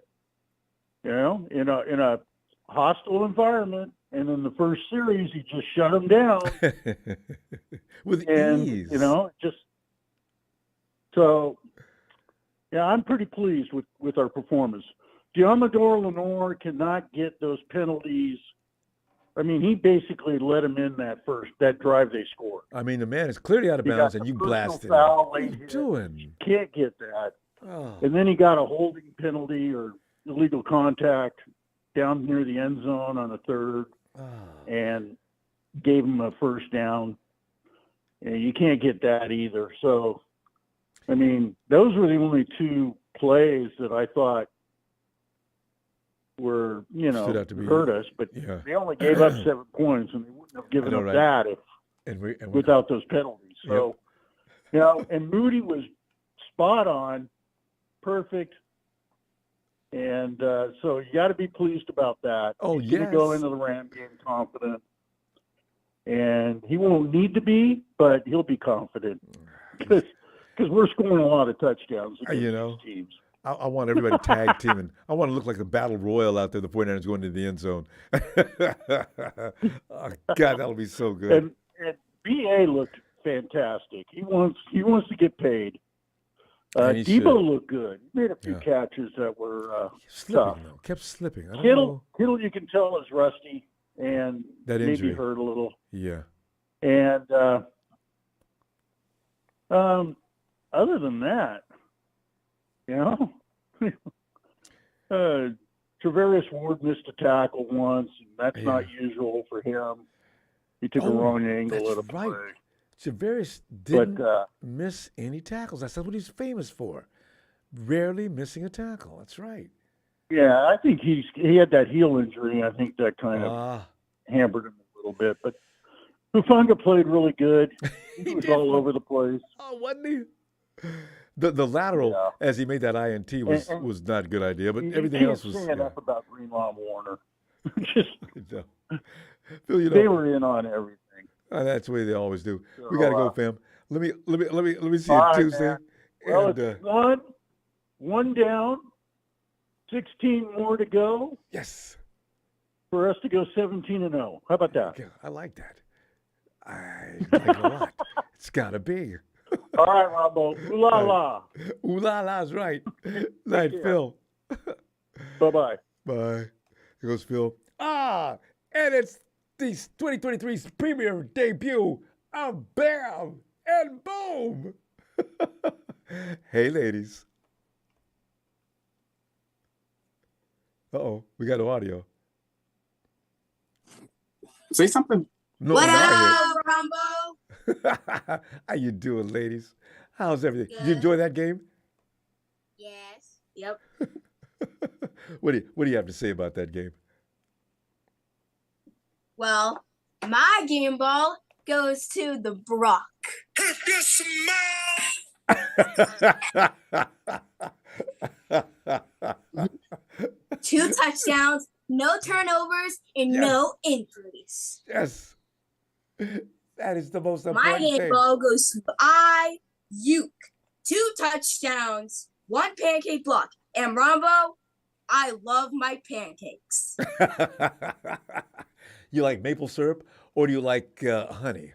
in a hostile environment. And in the first series, he just shut him down. With ease. I'm pretty pleased with our performance. Diamador Lenore cannot get those penalties. I mean, he basically let him in that drive they scored. I mean, the man is clearly out of bounds, and you blasted him. What are you doing? You can't get that. Oh. And then he got a holding penalty or illegal contact down near the end zone on a third and gave him a first down. And you can't get that either. So, I mean, those were the only two plays that I thought were, hurt us, but they only gave up 7 points, and they wouldn't have given up that without those penalties. So, and Moody was spot on, perfect, and so you got to be pleased about that. Oh, He's going to go into the Ram game confident, and he won't need to be, but he'll be confident because we're scoring a lot of touchdowns against these teams. I want everybody tag teaming. I want to look like the battle royal out there. The 49ers going into the end zone. Oh, God, that'll be so good. And BA looked fantastic. He wants to get paid. Debo looked good. He made a few catches that were tough. Kept slipping. Kittle, you can tell, is rusty and that maybe injury hurt a little. Yeah. And other than that, Travaris Ward missed a tackle once, and that's not usual for him. He took a wrong angle at a play. Travaris didn't miss any tackles. That's what he's famous for. Rarely missing a tackle. That's right. Yeah, I think he had that heel injury. I think that kind of hampered him a little bit. But Hufanga played really good. He was all over the place. Oh, wasn't he? The lateral, as he made that INT, was not a good idea, but everything else was. You can't say enough about Greenlaw Warner. Just, Phil, they were in on everything. That's the way they always do. We got to go, fam. Let me see you Tuesday. Well, it's one down, 16 more to go. Yes. For us to go 17-0. How about that? Okay, I like that. I like it a lot. It's got to be. All right, Ronbo. Ooh la la. Ooh la la's right. Night, Phil. Bye-bye. Bye. Here goes Phil. And it's the 2023's premier debut of Bam and Boom. Hey, ladies. Uh-oh, we got no audio. Say something. No, what up, Ronbo? How you doing, ladies? How's everything? Good. Did you enjoy that game? Yes. Yep. What do you have to say about that game? Well, my game ball goes to the Brock. Two touchdowns, no turnovers, and no injuries. Yes. That is the most important thing. My game ball goes to Ayuk. 2 touchdowns, 1 pancake block. And Ronbo, I love my pancakes. You like maple syrup or do you like honey?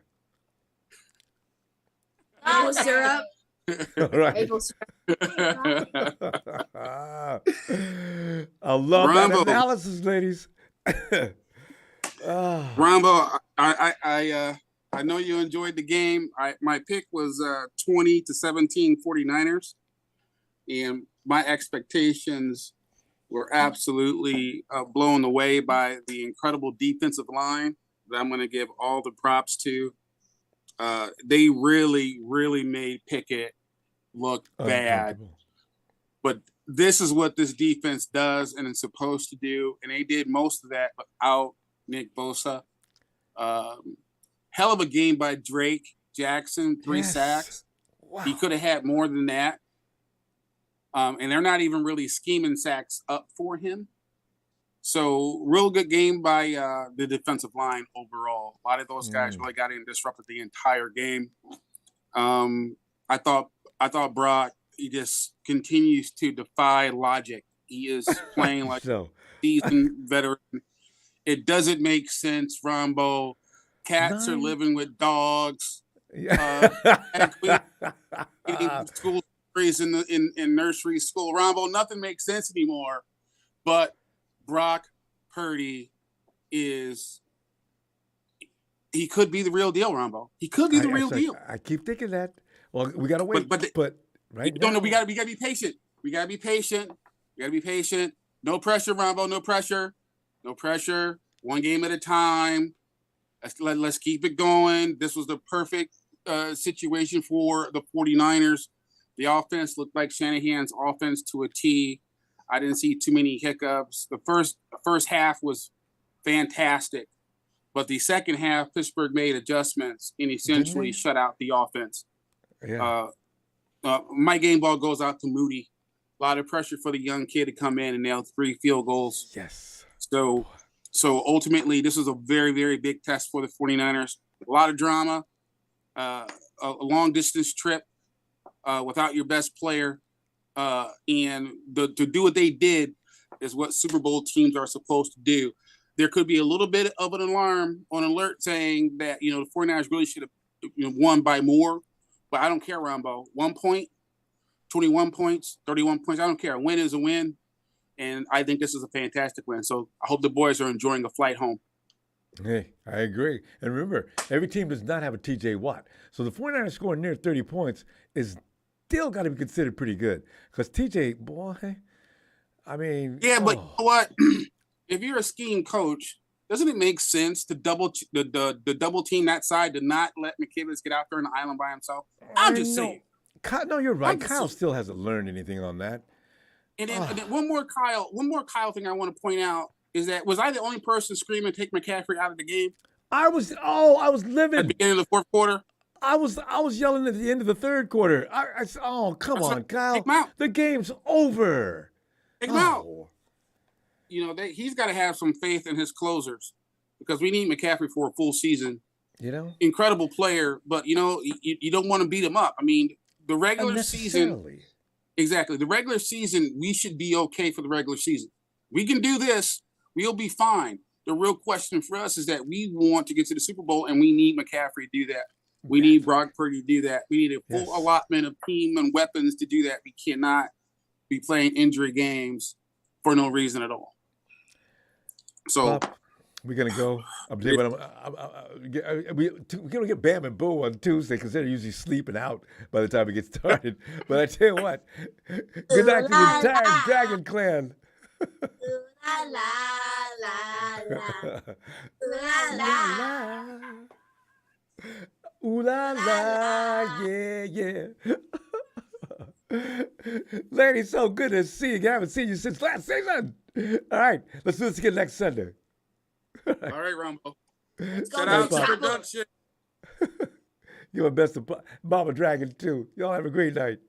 Maple syrup. Right. Maple syrup. I love that analysis, ladies. Ronbo, I know you enjoyed the game. My pick was 20-17 49ers, and my expectations were absolutely blown away by the incredible defensive line that I'm going to give all the props to. They really, really made Pickett look bad. But this is what this defense does and it's supposed to do, and they did most of that without Nick Bosa. Hell of a game by Drake Jackson, 3 sacks. Wow. He could have had more than that. And they're not even really scheming sacks up for him. So real good game by the defensive line overall. A lot of those guys really got in and disrupted the entire game. I thought Brock, he just continues to defy logic. He is playing like a seasoned veteran. It doesn't make sense, Ronbo. Cats are living with dogs. School in nursery school. Ronbo, nothing makes sense anymore. But Brock Purdy he could be the real deal, Ronbo. He could be the real deal. I keep thinking that. Well, we gotta wait. But right now, we gotta be patient. We gotta be patient. No pressure, Ronbo. No pressure. One game at a time. Let's keep it going. This was the perfect situation for the 49ers. The offense looked like Shanahan's offense to a T. I didn't see too many hiccups. The first half was fantastic, but the second half, Pittsburgh made adjustments and essentially shut out the offense. Yeah. My game ball goes out to Moody. A lot of pressure for the young kid to come in and nail 3 field goals. Yes. So ultimately, this is a very, very big test for the 49ers. A lot of drama, a long-distance trip without your best player. And to do what they did is what Super Bowl teams are supposed to do. There could be a little bit of an alert saying that, the 49ers really should have won by more. But I don't care, Ronbo. 1 point, 21 points, 31 points. I don't care. A win is a win. And I think this is a fantastic win. So I hope the boys are enjoying a flight home. Hey, I agree. And remember, every team does not have a TJ Watt. So the 49ers scoring near 30 points is still got to be considered pretty good. Because TJ, boy, I mean, yeah, but you know what? If you're a scheme coach, doesn't it make sense to double team that side to not let McKivitz get out there on the island by himself? I'm just saying. No, you're right. Kyle still hasn't learned anything on that. And then one more Kyle thing I want to point out is that was I the only person screaming take McCaffrey out of the game? I was livid. At the beginning of the fourth quarter. I was yelling at the end of the third quarter. I said, "Oh, come on, Kyle! Take him out. The game's over. Take him out." You know, he's got to have some faith in his closers because we need McCaffrey for a full season. You know, incredible player, but you know, you don't want to beat him up. I mean, the regular season, exactly. The regular season, we should be okay for the regular season. We can do this. We'll be fine. The real question for us is that we want to get to the Super Bowl, and we need McCaffrey to do that. We need Brock Purdy to do that. We need a full allotment of team and weapons to do that. We cannot be playing injury games for no reason at all. So we're gonna go. We're gonna get Bam and Boo on Tuesday because they're usually sleeping out by the time it gets started. But I tell you what, good night to the entire Dragon Clan. Ooh la la, yeah. Lady, so good to see you. I haven't seen you since last season. All right, let's do this again next Sunday. All right, Ronbo. Shout out to production. You're the best of Mama Dragon, too. Y'all have a great night.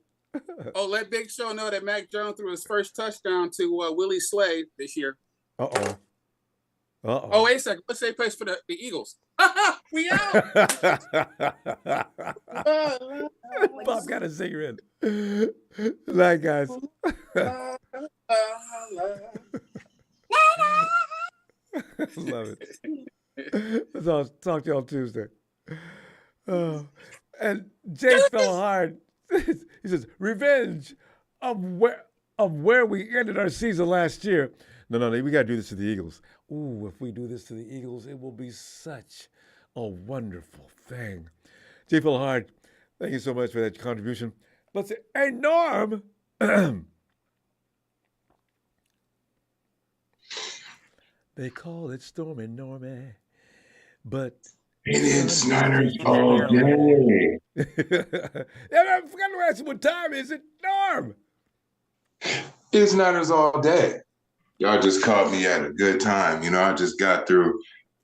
Let Big Show know that Mac Jones threw his first touchdown to Willie Slade this year. Uh-oh. Oh, wait a second. Let's say place for the Eagles. We out. Bob got a cigarette. Night, guys. Love it. Let's all talk to y'all Tuesday. And Jay fell hard. He says, revenge of where we ended our season last year. No, we got to do this to the Eagles. Ooh, if we do this to the Eagles, it will be such a wonderful thing. Jay fell hard. Thank you so much for that contribution. Let's say, hey, Norm. They call it Stormy Normie, but it is Niners all day. Yeah, I forgot to ask what time is it, Norm? It's Niners all day. Y'all just caught me at a good time. You know, I just got through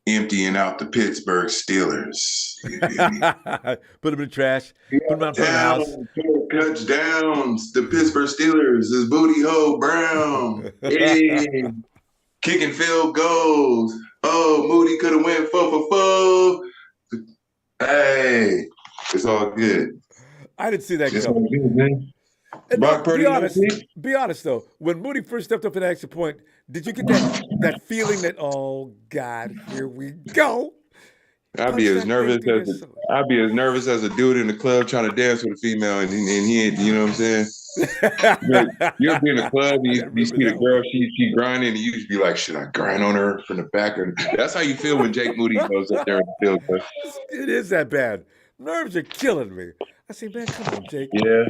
emptying out the Pittsburgh Steelers. Put them in the trash. Put them out front of the house. Touchdowns. The Pittsburgh Steelers is Booty Hole Brown. Hey. Kicking field goals. Oh, Moody could have went 4 for 4. Hey, it's all good. I didn't see that it's coming. All good, man. Be honest though. When Moody first stepped up to the extra point, did you get that feeling that, oh God, here we go? I'd be as nervous as a dude in the club trying to dance with a female, and he ain't. You know what I'm saying? You'll be in the club, you see the girl, she grinding, and you just be like, should I grind on her from the back? That's how you feel when Jake Moody goes up there in the field. But it is that bad. Nerves are killing me. I say, man, come on, Jake. Yeah.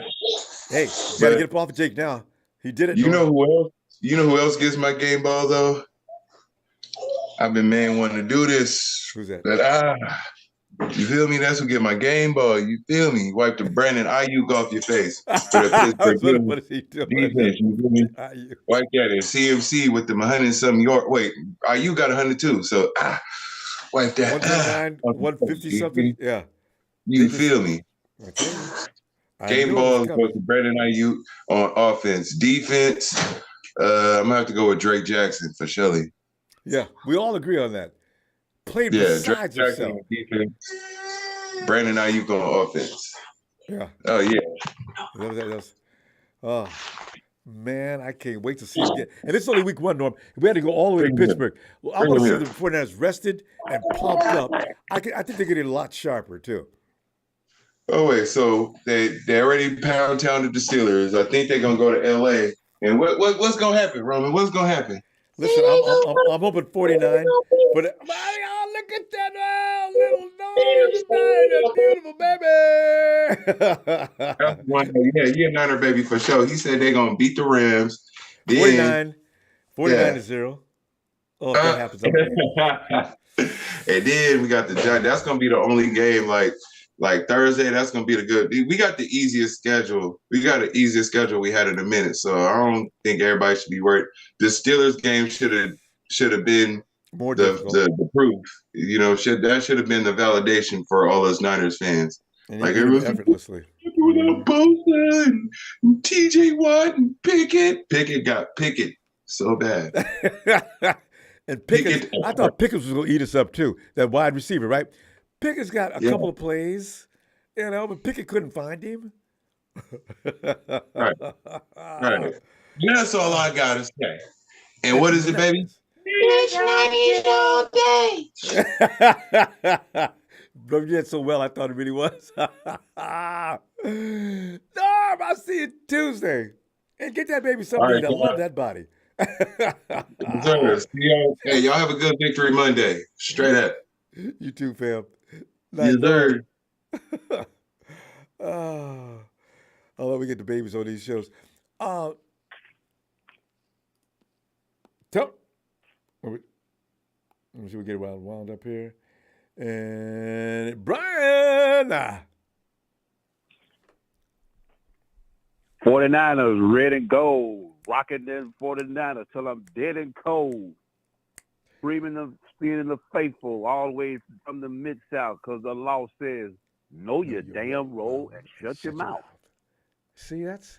Hey, you gotta get up off of Jake now. He did it. You know who else? You know who else gets my game ball though? I've been wanting to do this. Who's that? You feel me? That's who get my game ball. You feel me? Wipe the Brandon Ayuk off your face. What is he doing? Defense, you feel me? Wipe that and CMC with the 100-something yard. Wait, Ayuk got 102. So wipe that. 129, 150 something. Yeah. You feel me? Game ball goes to Brandon Ayuk on offense. Defense, I'm gonna have to go with Drake Jackson for Shelley. Yeah, we all agree on that. Played besides Drake himself. Jackson defense. Brandon Ayuk on offense. Yeah. Oh yeah. Oh man, I can't wait to see it again. And it's only week 1, Norm. We had to go all the way to Pittsburgh. Well, I want to see the 49ers rested and pumped up. I think they're getting a lot sharper too. Oh wait, so they already pound towned the Steelers. I think they're gonna go to LA. And what's gonna happen, Roman? What's gonna happen? Listen, I'm hoping 49, but look at that little nose tonight, a beautiful baby. Yeah, you're a Niner baby for sure. He said they're gonna beat the Rams. Then 49 to 0. Oh, if that happens, I'm and then we got the Giants. That's gonna be the only game like Thursday. That's gonna be the good. We got the easiest schedule. We got the easiest schedule we had in a minute. So I don't think everybody should be worried. The Steelers game should have been more the proof. You know, that should have been the validation for all us Niners fans. And like it was effortlessly. Bosa and TJ Watt and Pickett. Pickett got Pickett so bad. And Pickett, I thought Pickett was going to eat us up too. That wide receiver, right? Pickett's got a couple of plays, you know, but Pickett couldn't find him. Right. That's all I got to say. And what is it, baby? It's raining all day. Bro, you did so well, I thought it really was. Norm, I'll see you Tuesday. And get that baby something. Right, I love that body. Hey, y'all have a good victory Monday. Straight up. You too, fam. Yes, sir. I love we get the babies on these shows. Let me see if we get wound up here. And Brian. 49ers, red and gold. Rocking them 49ers till I'm dead and cold. Screaming the faithful all the way from the Mid-South because the law says, know your damn role and shut your mouth. See, that's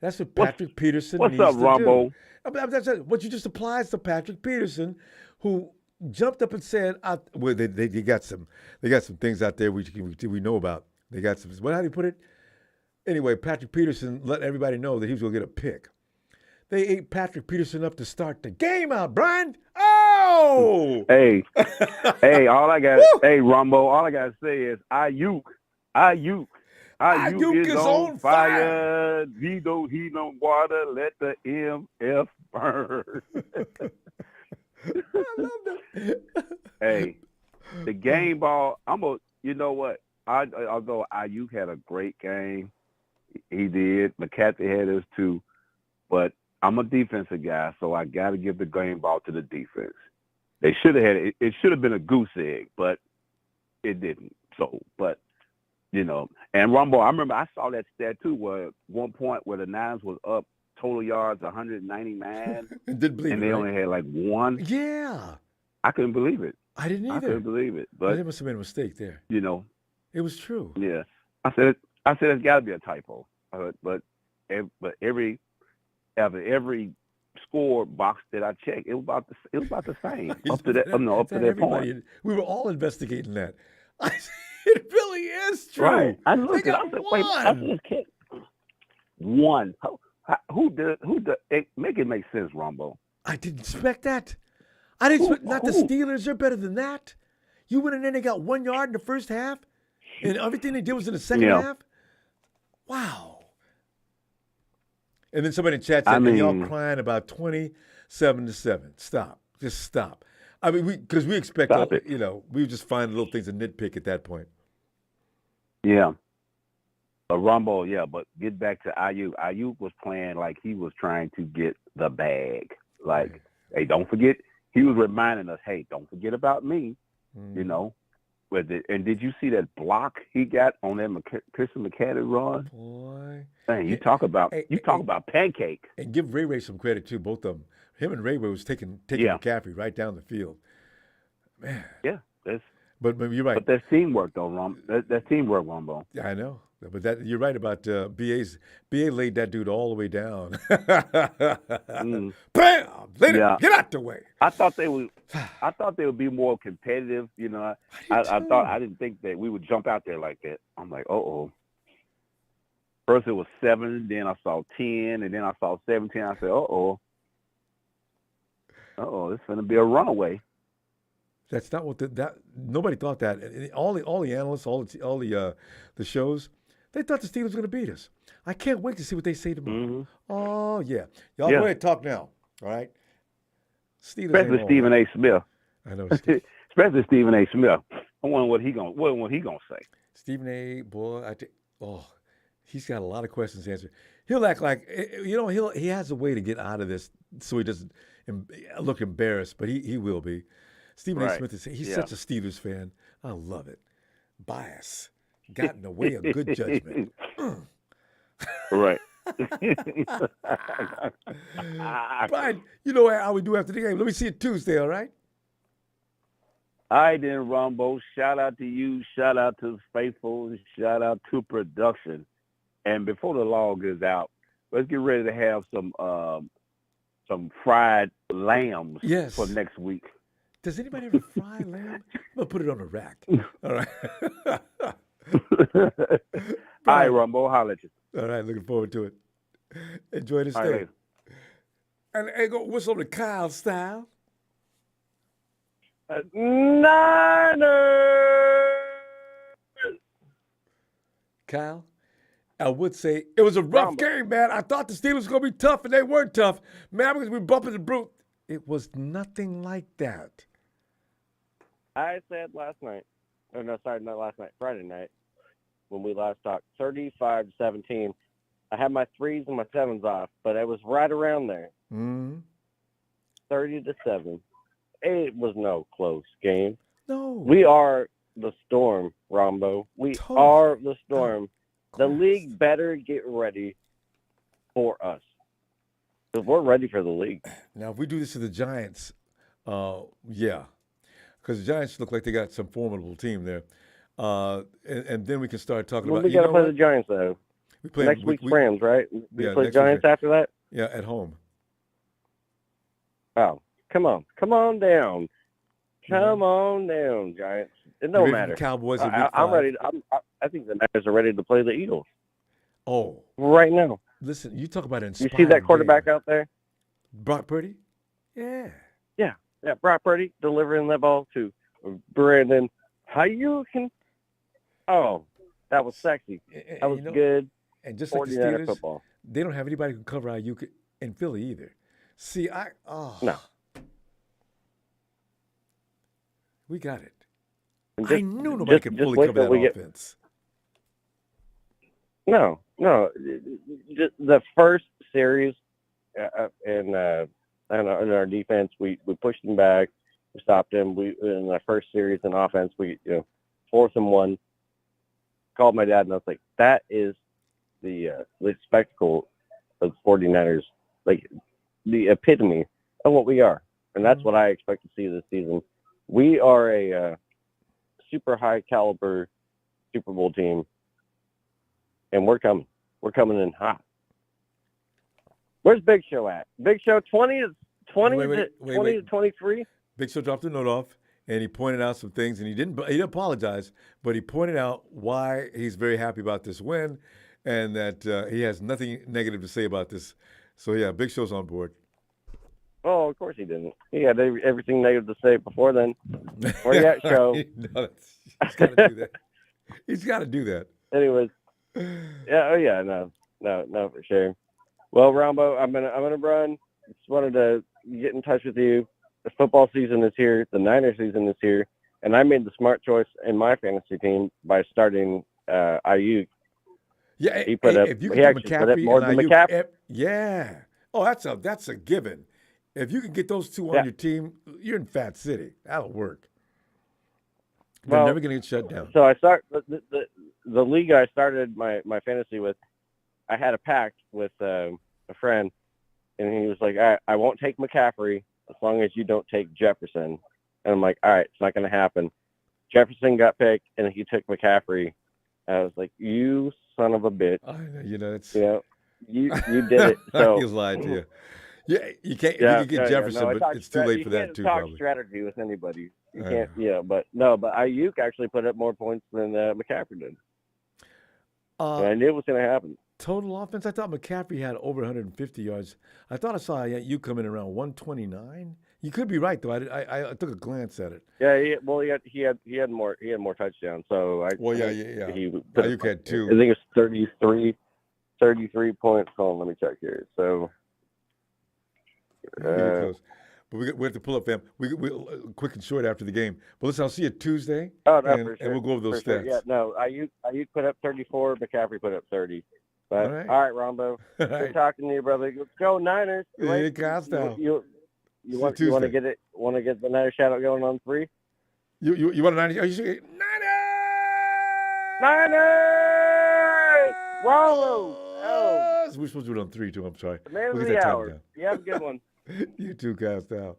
what Patrick Peterson needs to do. What's up, Ronbo? What you just applies to Patrick Peterson, who jumped up and said, well, they got some things out there we know about. They got some, how do you put it? Anyway, Patrick Peterson let everybody know that he was going to get a pick. They ate Patrick Peterson up to start the game out, Brian. Oh! Hey, all I got, Ronbo, all I got to say is Ayuk is on fire. He don't water, let the MF burn. I love that. Hey, the game ball, you know what? Although Ayuk had a great game, he did. McCaffrey had his too, but I'm a defensive guy, so I got to give the game ball to the defense. They should have had it. It should have been a goose egg, but it didn't. So, but you know, and Ronbo, I remember I saw that stat too, where at one point where the Niners was up total yards 199, didn't believe and it, they right? only had like one. Yeah, I couldn't believe it. I didn't either. I couldn't believe it, but there must have been a mistake there. You know, it was true. Yeah, I said it's got to be a typo, but every score box that I checked, it was about the same up to that point. We were all investigating that. It really is true. Right. I looked at it. I said, wait, I just can't. One. Who did it? Make it make sense, Ronbo. I didn't expect that. I didn't expect not the Steelers. They're better than that. You went in there and they got 1 yard in the first half, and everything they did was in the second half. Wow. And then somebody in chat said, and y'all crying about 27-7. Stop. Just stop. I mean, because we expect, we just find little things to nitpick at that point. Yeah. Ronbo, but get back to Ayuk. Ayuk was playing like he was trying to get the bag. Like, hey, don't forget. He was reminding us, hey, don't forget about me, you know. And did you see that block he got on that Christian McCaffrey run? Boy, man, you talk about pancake. And give Ray some credit too. Both of them, him and Ray was taking McCaffrey right down the field. Man, yeah, but you're right. But that's teamwork, though, Ron. That's teamwork, Ronbo. Yeah, I know. But you're right about BA laid that dude all the way down. Bam! Get out the way. I thought they would be more competitive. You know, I didn't think that we would jump out there like that. I'm like, First it was 7, then I saw 10, and then I saw 17. I said, this is gonna be a runaway. That's not what nobody thought that. All the analysts, all the shows. They thought the Steelers were going to beat us. I can't wait to see what they say tomorrow. Mm-hmm. Oh, yeah. Y'all go ahead, talk now. All right? Steelers especially Stephen A. Smith. I know. Especially Stephen A. Smith. I wonder what he gonna say. Stephen A. Boy, he's got a lot of questions to answer. He'll act like, he has a way to get out of this so he doesn't look embarrassed, but he will be. Stephen A. Smith he's such a Steelers fan. I love it. Bias got in the way of good judgment. Right. Brian, you know how we do after the game. Let me see it Tuesday, all right? All right, then, Ronbo. Shout out to you. Shout out to the faithful. Shout out to production. And before the log is out, let's get ready to have some fried lambs for next week. Does anybody ever fry lamb? I'm going to put it on a rack. All right. All right, Ronbo. Holla at you. All right, looking forward to it. Enjoy the stay. Right, and go whistle the Kyle style. Niners! Kyle, I would say it was a rough game, man. I thought the Steelers were going to be tough, and they weren't tough. Man, because we bumping the brute. It was nothing like that. I said last night, not last night, Friday night, when we last talked, 35-17. I had my 3s and my 7s off, but I was right around there. 30-7. It was no close game. No. We are the storm, Ronbo. We are the storm. The league better get ready for us. Because we're ready for the league. Now, if we do this to the Giants, yeah. Because the Giants look like they got some formidable team there. And then we can start talking about... We got to play the Giants, though. Next week's Rams, right? We play Giants after that? Yeah, at home. Oh, come on. Come on down. Come on down, Giants. It don't matter. Cowboys I'm ready. I think the Niners are ready to play the Eagles. Oh. Right now. Listen, you talk about inspired. You see that quarterback out there? Brock Purdy? Yeah. Yeah, Brock Purdy delivering that ball to Brandon Ayuk. Oh, that was sexy. That was good. And just like the Steelers, football. They don't have anybody who can cover Ayuk in Philly either. See, no. We got it. I knew nobody could fully cover that offense. No. Just the first series in our defense, we pushed them back, we stopped them. In our first series in offense, we 4th and 1. Called my dad and I was like, that is the spectacle of the 49ers, like the epitome of what we are, and that's what I expect to see this season. We are a super high caliber Super Bowl team, and we're coming. We're coming in hot. Where's Big Show at? Big Show 20 to 23. Big Show dropped a note off, and he pointed out some things, and he didn't apologize, but he pointed out why he's very happy about this win, and that he has nothing negative to say about this. So yeah, Big Show's on board. Oh, of course he didn't. He had everything negative to say before then. Where you at, Show? No, he's got to do that. He's got to do that. Anyways, no, for sure. Well, Ronbo, I'm gonna run. Just wanted to get in touch with you. The football season is here. The Niners season is here, and I made the smart choice in my fantasy team by starting Ayuk. Yeah, he put up. If you he can actually get put up McCaffrey more than McCaffrey. Yeah. Oh, that's a given. If you can get those two on your team, you're in Fat City. That'll work. You're never going to get shut down. So I start the league I started my fantasy with. I had a pact with a friend, and he was like, "All right, I won't take McCaffrey as long as you don't take Jefferson." And I'm like, "All right, it's not going to happen." Jefferson got picked, and he took McCaffrey. I was like, "You son of a bitch!" You did it. So he's lied to you. Yeah, you can't. You can get Jefferson, but it's too late for that too. You can't probably. talk strategy with anybody. You can't. But Ayuk actually put up more points than McCaffrey did. And I knew it was going to happen. Total offense. I thought McCaffrey had over 150 yards. I thought I saw you come in around 129. You could be right though. I took a glance at it. Yeah. He had more touchdowns. So Ayuk had 2. I think it's 33 points. Hold on, let me check here. So. Close. But we have to pull up, fam. We quick and short after the game. But listen, I'll see you Tuesday. Oh, no, and, for sure. And we'll go over those stats. Sure. Yeah, no, Ayuk put up 34. McCaffrey put up 30. But, all right, Ronbo. Good talking to you, brother. Let's go Niners. Yeah, guys, now. You want to get it? Want to get the Niners shout out going on 3? You want a Niners? Are you sure? Niners! Ronbo! Oh. We're supposed to do it on 3 too. I'm sorry. The man we'll of the hour. You have a good one. You too, guys. Now.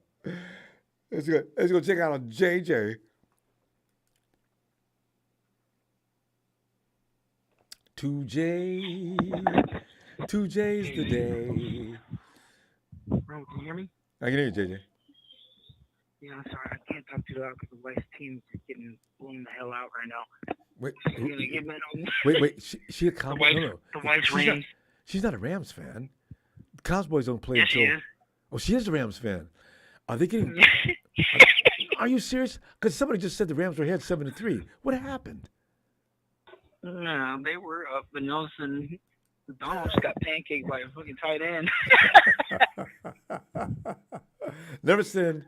Let's go check out on JJ. 2J. 2J's the day. Bro, can you hear me? I can hear you, JJ. Yeah, I'm sorry. I can't talk too loud because the West team is getting blown the hell out right now. Wait. She a Cowboy? The White Rams. She's not a Rams fan. Cowboys don't play yes, until. She is. Oh, she is a Rams fan. Are they getting? Are you serious? Because somebody just said the Rams were ahead 7-3. What happened? No, they were up, but Nelson Donald just got pancaked by a fucking tight end. Never send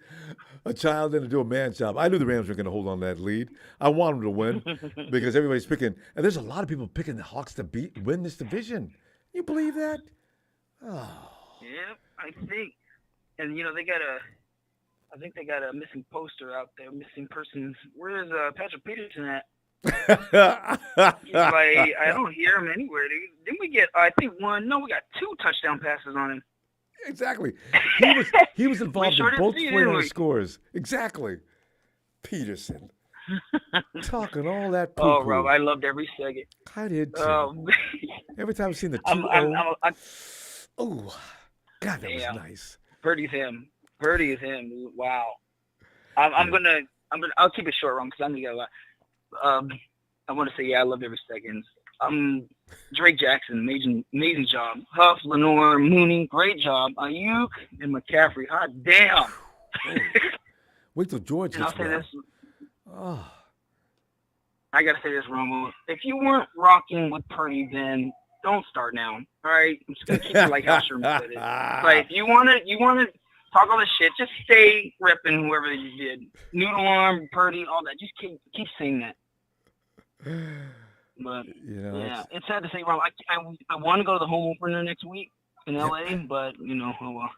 a child in to do a man job. I knew the Rams were going to hold on to that lead. I want them to win because everybody's picking, and there's a lot of people picking the Hawks to win this division. You believe that? Oh. Yeah, I think. And, I think they got a missing poster out there, missing persons. Where is Patrick Peterson at? I don't hear him anywhere, dude. Didn't we get, I think we got 2 touchdown passes on him. Exactly. He was involved in both 20 scores. Exactly. Peterson. Talking all that poo-poo. Oh, Rob, I loved every second. I did too. Every time I've seen the 2-0. Oh, God, that was nice. Purdy is him. Wow. I'll keep it short, Ron, because I'm gonna get a lot. I want to say, I loved every second. Drake Jackson, amazing job. Huff, Lenore, Mooney, great job. Ayuk and McCaffrey, hot damn. Wait till George gets back. Oh. I gotta say this, Romo. If you weren't rocking with Purdy, then don't start now. All right, I'm just gonna keep it like how Sherman said it. Like if you wanna talk all this shit, just stay repping whoever you did. Noodle arm, Purdy, all that. Just keep saying that. But it's sad to say, Rob. I want to go to the home opener next week in LA, but oh well.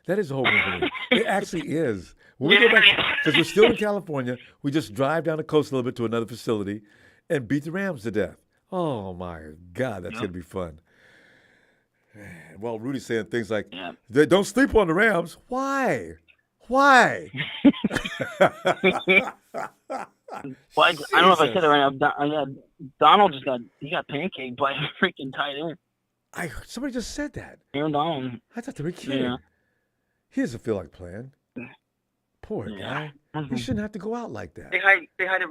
That is a home opener. It actually is. When we go back, because we're still in California, we just drive down the coast a little bit to another facility and beat the Rams to death. Oh my God, that's gonna be fun. Well, Rudy's saying things like, "Don't sleep on the Rams." Why? Well, I don't know if I said it right now. Donald he got pancaked by a freaking tight end. Somebody just said that. Aaron Donald. I thought they were kidding. Yeah. He doesn't feel like playing. Poor guy. He shouldn't have to go out like that. Say hi to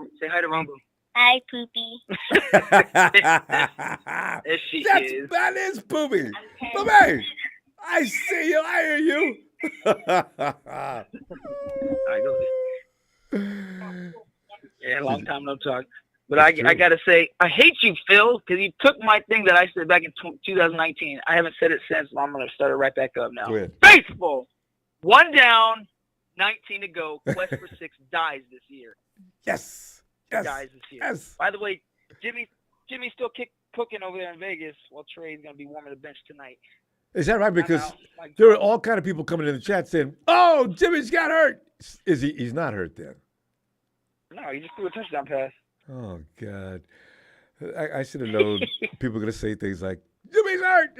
Ronbo. Hi, Poopy. There she is. That is Poopy. Poopy, I see you. I hear you. Yeah, long time no talk. But I got to say, I hate you, Phil, because you took my thing that I said back in 2019. I haven't said it since, so I'm going to start it right back up now. Faithful. 1 down, 19 to go. Quest for 6 dies this year. Yes. Dies this year. Yes. By the way, Jimmy's still cooking over there in Vegas while Trey's going to be warming the bench tonight. Is that right? Because there are all kind of people coming in the chat saying, "Oh, Jimmy's got hurt." Is he? He's not hurt then. No, he just threw a touchdown pass. Oh God, I should have known people are gonna say things like, "Jimmy's hurt."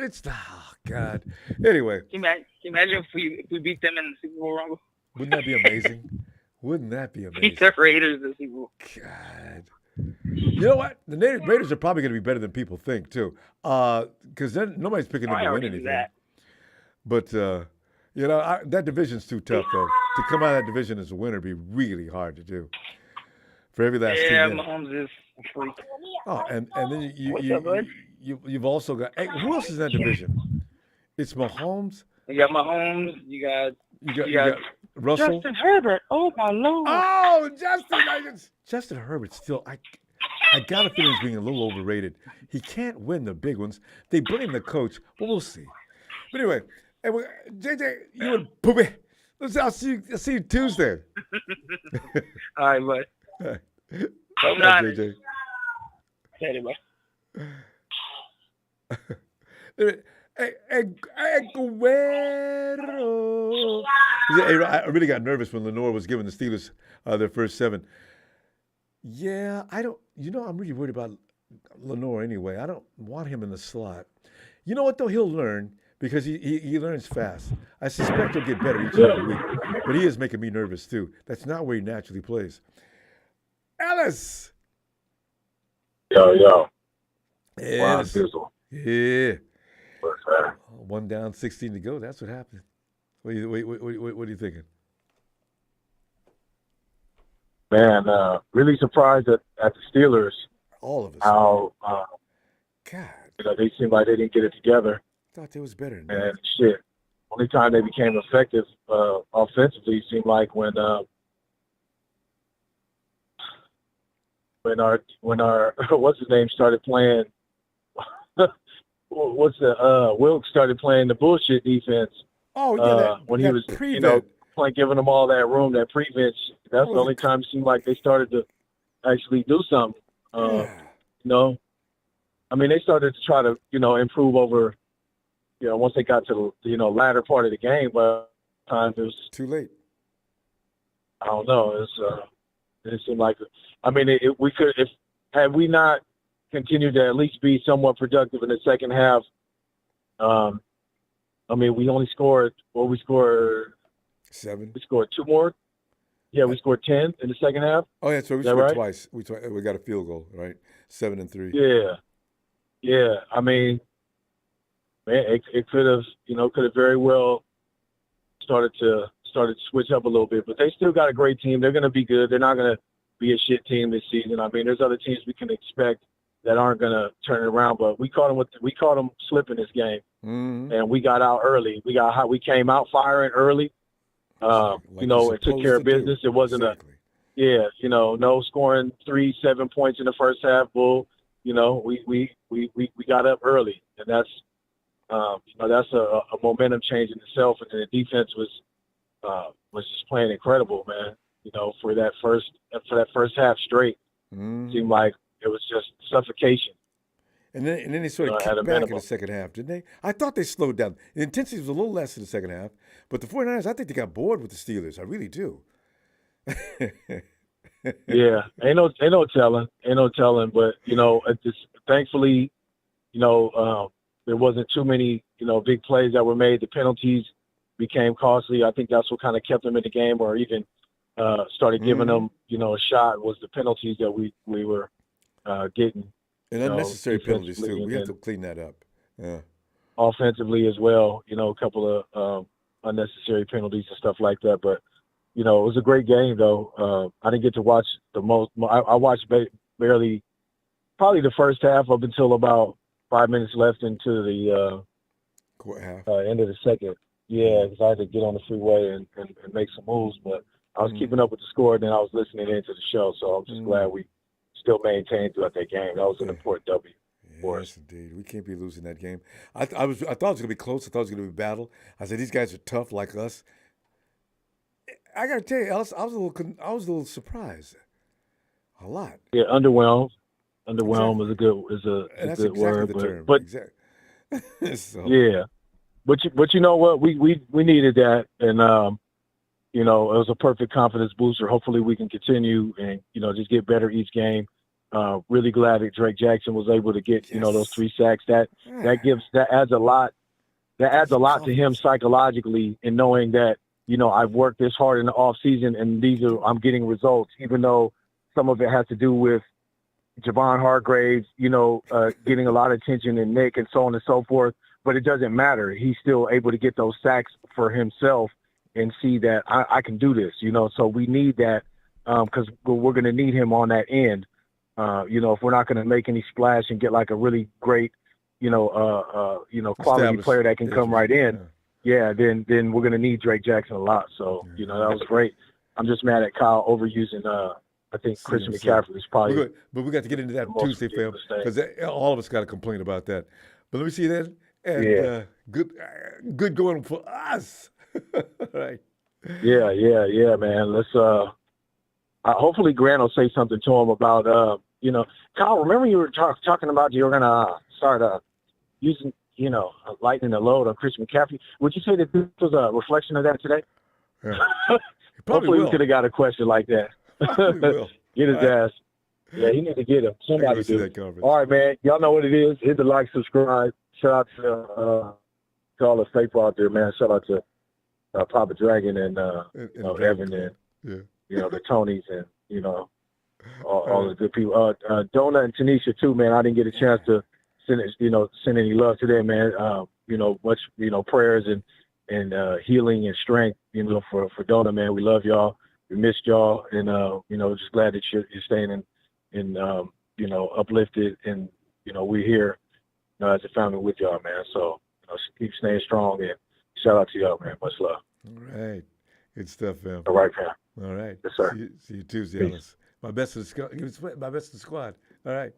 God. Anyway, can you imagine if we beat them in the Super Bowl, Ronbo? Wouldn't that be amazing? Wouldn't that be amazing? Beat the Raiders in the Super Bowl. God. You know what? The Raiders are probably going to be better than people think too, because then nobody's picking them to win anything. That. But that division's too tough though. To come out of that division as a winner would be really hard to do. For every last team. Yeah, Mahomes is a freak. Oh, and then you've also got who else is in that division? It's Mahomes. You got Mahomes. You got Russell. Justin Herbert. Oh my Lord. Oh, Justin Herbert still. I got a feeling he's being a little overrated. He can't win the big ones. They blame the coach, but we'll see. But anyway, JJ, you and Poopy. I'll see you Tuesday. All right, bud. All right. Bye, JJ. Anyway. Aguero. I really got nervous when Lenore was giving the Steelers their first 7. Yeah, I'm really worried about Lenore anyway. I don't want him in the slot. You know what, though? He'll learn because he learns fast. I suspect he'll get better each and every week, but he is making me nervous, too. That's not where he naturally plays. Ellis! Yo. Yes. Wow, yeah. What's that? 1 down, 16 to go. That's what happened. What are you thinking? Man, really surprised at the Steelers. All of us. How, God. They seemed like they didn't get it together. Thought they was better than that. And shit, only time they became effective offensively seemed like when our what's his name started playing. Wilkes started playing the bullshit defense. Oh yeah, when he was playing, giving them all that room, that prevent. That's the only time it seemed like they started to actually do something. I mean, they started to try to improve over. Once they got to the latter part of the game, but times it was too late. I don't know. It seemed like, I mean, we could had we not continued to at least be somewhat productive in the second half. I mean, we only scored. Well, we scored 7. We scored 2 more. Yeah, we scored 10 in the second half. Oh yeah, so we scored twice. We got a field goal, right? 7 and 3. Yeah. I mean, man, it could have very well started to switch up a little bit, but they still got a great team. They're going to be good. They're not going to be a shit team this season. I mean, there's other teams we can expect that aren't going to turn it around, but we caught them slipping this game, and we got out early. We came out firing early. It took care of business. It wasn't no scoring 3-7 points in the first half. Bull, we got up early, and that's a momentum change in itself. And the defense was just playing incredible, man. For that first half straight, seemed like it was just suffocation. And then they sort of kicked back in the second half, didn't they? I thought they slowed down. The intensity was a little less in the second half, but the 49ers, I think they got bored with the Steelers. I really do. Yeah, ain't no telling. But thankfully, there wasn't too many big plays that were made. The penalties became costly. I think that's what kind of kept them in the game, or even started giving them a shot. Was the penalties that we were getting. And unnecessary penalties too. We have to clean that up. Yeah. Offensively as well, a couple of unnecessary penalties and stuff like that. But it was a great game though. I didn't get to watch the most. I watched barely, probably the first half up until about 5 minutes left into the end of the second. Yeah, because I had to get on the freeway and make some moves. But I was keeping up with the score, and then I was listening into the show. So I'm just glad we still maintained throughout that game. That was an important W for us. Yes, indeed. We can't be losing that game. I thought it was going to be close. I thought it was going to be a battle. I said, these guys are tough like us. I got to tell you, Ellis, I was a little surprised. A lot. Yeah, underwhelmed. Underwhelmed is a good word. The term. But so. Yeah. But you know what? We needed that, and it was a perfect confidence booster. Hopefully we can continue and just get better each game. Really glad that Drake Jackson was able to get those 3 sacks. That adds a lot. That adds a lot to him psychologically, in knowing that I've worked this hard in the off season, and I'm getting results, even though some of it has to do with Javon Hargraves, getting a lot of attention, and Nick, and so on and so forth. But it doesn't matter. He's still able to get those sacks for himself and see that I can do this, So we need that because we're going to need him on that end. If we're not going to make any splash and get like a really great, quality player that can come right in, then we're going to need Drake Jackson a lot. So, that was great. I'm just mad at Kyle overusing I think Christian McCaffrey is probably. But we got to get into that Tuesday, fam, because all of us got to complain about that. But let me see that. And good going for us. Right. Yeah, man. Let's hopefully Grant will say something to him about Kyle, remember you were talking about you're gonna start using lightening the load on Chris McCaffrey. Would you say that this was a reflection of that today? Yeah. Hopefully we could have got a question like that. Get his ass. Yeah, he need to get him. Somebody do. All right, man. Y'all know what it is. Hit the like, subscribe. Shout out to all the faithful out there, man. Shout out to Papa Dragon and Evan and the Tonys and all the good people. Donna and Tanisha too, man. I didn't get a chance to send any love to them, man. Much prayers and healing and strength, for Donna, man. We love y'all. We missed y'all, and just glad that you're staying in uplifted, and we're here as a family with y'all, man. So keep staying strong, and shout out to y'all, man. Much love. All right, good stuff, fam. All right, fam. All right, yes, sir. See you Tuesday, Ellis. My best to the squad. My best to the squad. All right,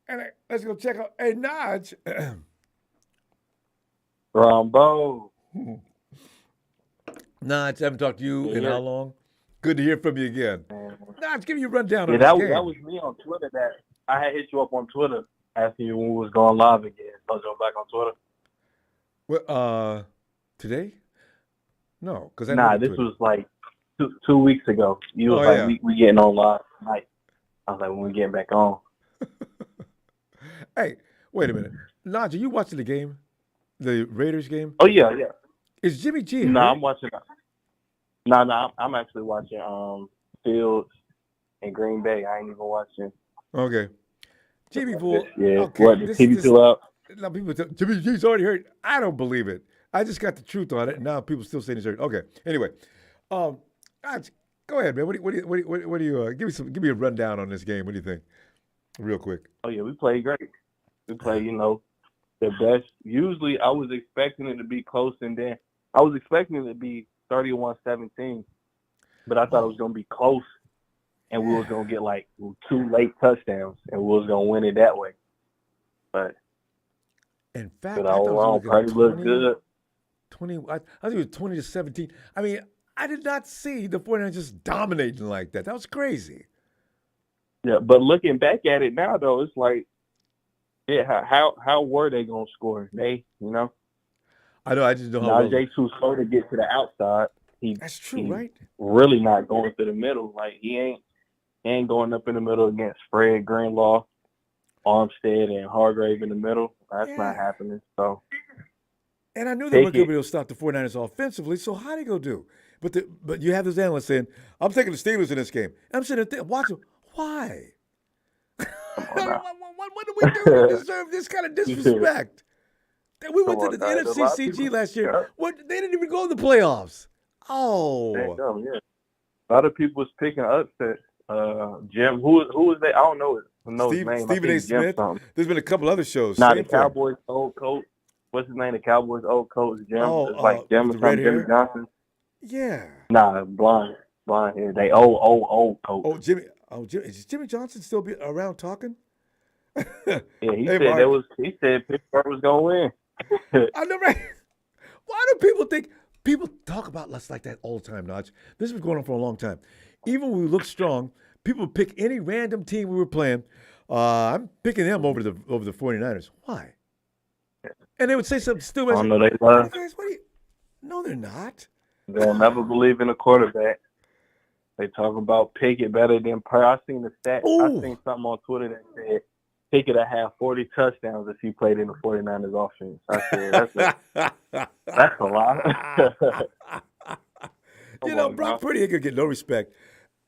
and let's go check out. Hey, Naj. Ronbo. Naj, haven't talked to you in how long? Good to hear from you again. Naj, give me a rundown Yeah, of that the game. was me on Twitter. That I had hit you up on Twitter asking you when we was going live again. So I'm back on Twitter. Well, today? No, because this was like 2 weeks ago. You was we getting on live tonight. I was like, when we getting back on. Hey, wait a minute. Naj, are you watching the game? The Raiders game? Oh, yeah. Is Jimmy G? No, I'm watching. No, I'm actually watching Fields and Green Bay. I ain't even watching. Okay. Jimmy Bull. Yeah, okay. what, the TV still up? Now people tell Jimmy G's already hurt. I don't believe it. I just got the truth on it, and now people still saying he's hurt. Okay. Anyway, go ahead, man. What do you give me a rundown on this game? What do you think? Real quick. Oh yeah, we played great. We played, the best. Usually, I was expecting it to be close, and then I was expecting it to be 31-17, but I thought it was going to be close, and we was going to get like 2 late touchdowns, and we was going to win it that way. But in fact, overall, Purdy looked good. 20. I think it was 20-17. I mean, I did not see the 49ers just dominating like that. That was crazy. Yeah, but looking back at it now, though, it's like, how were they going to score? They, I know. I just know how. Najee too slow to get to the outside. That's true, right? Really not going to the middle. Like he ain't going up in the middle against Fred, Greenlaw, Armstead, and Hargrave in the middle. That's not happening. So. And I knew they weren't going to be able to stop the 49ers offensively. So how they gonna do? But you have this analyst saying, "I'm taking the Steelers in this game." And I'm sitting there watching. Why? What do we do to deserve this kind of disrespect? We went to the NFC CG last year. What? They didn't even go to the playoffs. Oh. A lot of people was picking upset. Jim, who is that? I don't know his name. Stephen A. Smith. There's been a couple other shows. The Cowboys' old coach. What's his name? The Cowboys' old coach, Jim. It's like Jim or something, Jimmy Johnson. Yeah. Nah, blind hair. They old coach. Oh, Jimmy. Is Jimmy Johnson still around talking? Yeah, he said Pittsburgh was gonna win. I know, right? Why do people talk about us like that all the time, Notch? This was going on for a long time. Even when we look strong, people pick any random team we were playing. I'm picking them over the 49ers. Why? And they would say something stupid. I don't know, they love. No, they're not. They'll never believe in a quarterback. They talk about Pickett better than Purdy. I seen the stat. I seen something on Twitter that said Pickett would have 40 touchdowns if he played in the 49ers offense. I said, that's a lot. Brock Purdy ain't going to get no respect.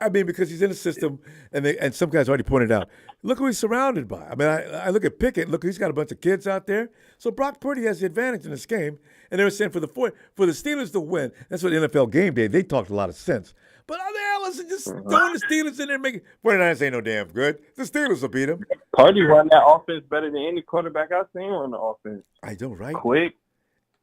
I mean, because he's in the system, and some guys already pointed out, look who he's surrounded by. I mean, I look at Pickett. Look, he's got a bunch of kids out there. So Brock Purdy has the advantage in this game. And they were saying for the Steelers to win, that's what NFL Game Day, they talked a lot of sense. But other analysts are just throwing the Steelers in there, making 49ers ain't no damn good. The Steelers will beat them. Purdy run that offense better than any quarterback I've seen run the offense. I know, right? Quick,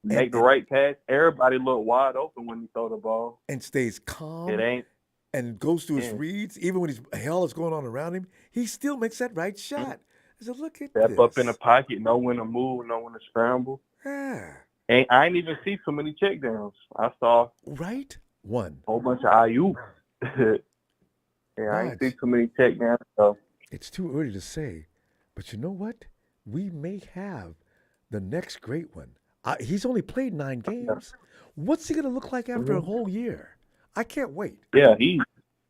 make the right pass. Everybody look wide open when he throw the ball. And stays calm. It ain't. And goes through his reads, even when hell is going on around him, he still makes that right shot. I said, look at Step this. up in the pocket, know when to move, know when to scramble. Yeah. And I ain't even see too many checkdowns. I saw one whole bunch of IU. I ain't see too many checkdowns. So it's too early to say, but you know what? We may have The next great one. He's only played 9 games. What's he going to look like after a whole year? I can't wait. Yeah,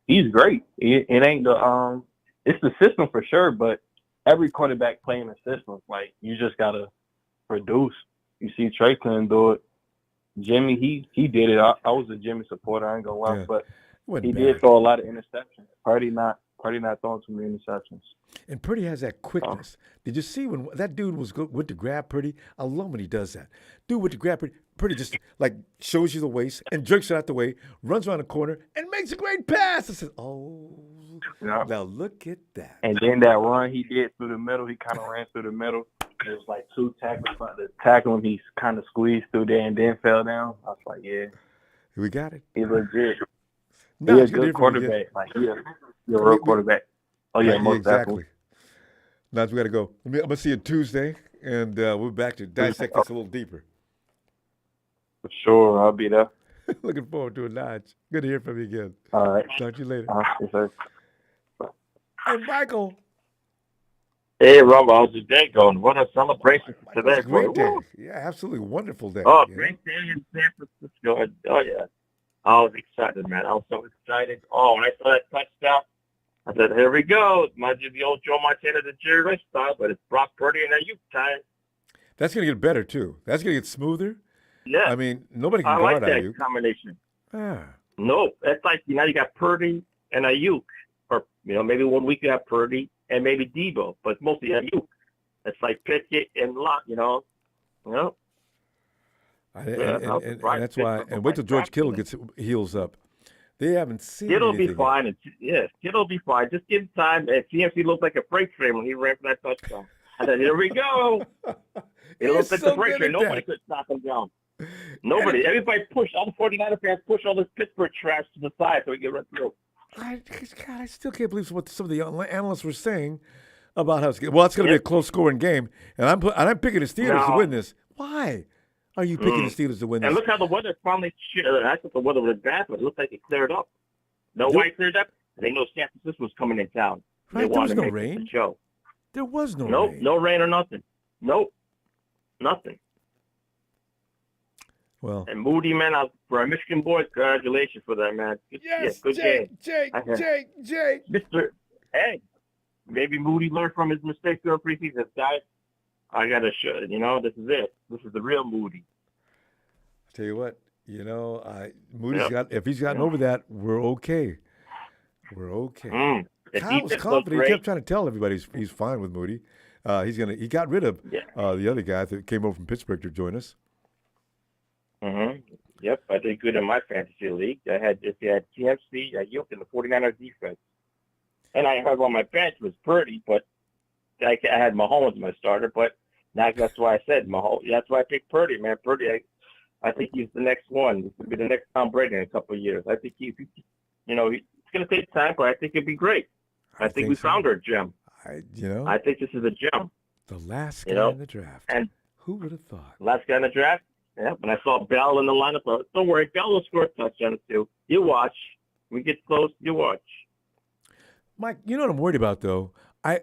he's great. It ain't the it's the system for sure, but every quarterback playing the system, like you just gotta produce. You see Trey couldn't do it. Jimmy, he did it. I was a Jimmy supporter, I ain't gonna lie, but he did throw a lot of interceptions. Purdy not throwing too many interceptions. And Purdy has that quickness. Did you see when that dude went to grab Purdy? I love when he does that. Dude went to grab Purdy. Purdy just like shows you the waist and jerks it out the way, runs around the corner, and makes a great pass. I said, now look at that. And then that run he did through the middle, he kind of ran through the middle. There was like 2 tackles about to tackle him. He kind of squeezed through there and then fell down. I was like, yeah. We got it. He's legit. He's a good quarterback. Like, he's a real quarterback. Oh, yeah, most exactly. Now we got to go. I'm going to see you Tuesday, and we're back to dissect this a little deeper. For sure. I'll be there. Looking forward to it, Nudge. Good to hear from you again. All right. Talk to you later. Yes, sir. Hey, Michael. Hey, Ronbo, how's your day going? What a celebration today. It's a great day. Yeah, absolutely wonderful day. Oh, great day in San Francisco. Oh, yeah. I was excited, man. I was so excited. Oh, when I saw that touchdown, I said, here we go. It might be the old Joe Montana, the Jerry Rice style, but it's Brock Purdy and Ayuk time. That's going to get better, too. That's going to get smoother. Yeah. I mean, nobody can guard Ayuk. I like that combination. Ah. No, that's like, you got Purdy and Ayuk. Or, maybe 1 week you have Purdy and maybe Debo, but it's mostly Ayuk. It's like Pickett and Locke, And that's why. And wait till George Kittle heals up. They haven't seen. Kittle be fine. Kittle be fine. Just give him time. And CMC looked like a freight train when he ran for that touchdown. I said, "Here we go." It looked like the freight train. Nobody could knock him down. Nobody. Everybody pushed. All the 49er fans pushed all this Pittsburgh trash to the side so he could run through. I still can't believe what some of the analysts were saying about how it's going to be a close scoring game, and I'm picking the Steelers to win this. Why are you picking the Steelers to win this? And look how the weather finally. I thought the weather was bad, but it looked like it cleared up. Why it cleared up? They know San Francisco was coming in town. Right, there was no rain. There was no rain. No rain or nothing. Nope, nothing. Well, and Moody, man, for our Michigan boys, congratulations for that, man. Good game. Jake. Mr. Hey, maybe Moody learned from his mistakes during preseason. Guys, I got to show, this is it. This is the real Moody. I'll tell you what, Moody's if he's gotten over that, we're okay. We're okay. Kyle was confident. He kept trying to tell everybody he's fine with Moody. He got rid of the other guy that came over from Pittsburgh to join us. Mm-hmm. Yep, I did good in my fantasy league. I had TMC, Ayuk, and the 49ers defense. And I had on my bench was Purdy, but I had Mahomes as my starter. But that's why I said Mahomes. That's why I picked Purdy, man. Purdy, I think he's the next one. He's going to be the next Tom Brady in a couple of years. I think it's going to take time, but I think it'd be great. I think we found our gem. I think this is a gem. The last guy in the draft. And who would have thought? Last guy in the draft? Yeah, when I saw Bell in the lineup, I thought, don't worry, Bell will score a touchdown too. You watch. We get close, you watch. Mike, you know what I'm worried about, though? Were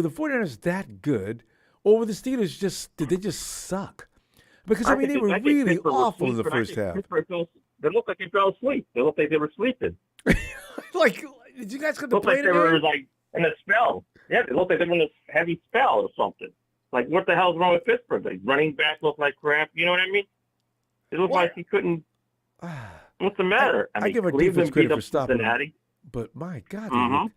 the 49ers that good, or were the Steelers did they just suck? Because, they were really awful in the first half. They looked like they fell asleep. They looked like they were sleeping. Did you guys come to looked play like they were in a spell. Yeah, they looked like they were in a heavy spell or something. Like, what the hell's wrong with Pittsburgh? Like, running back looked like crap. You know what I mean? It looked like he couldn't. What's the matter? I give our defense credit for stopping Cincinnati. But, my God.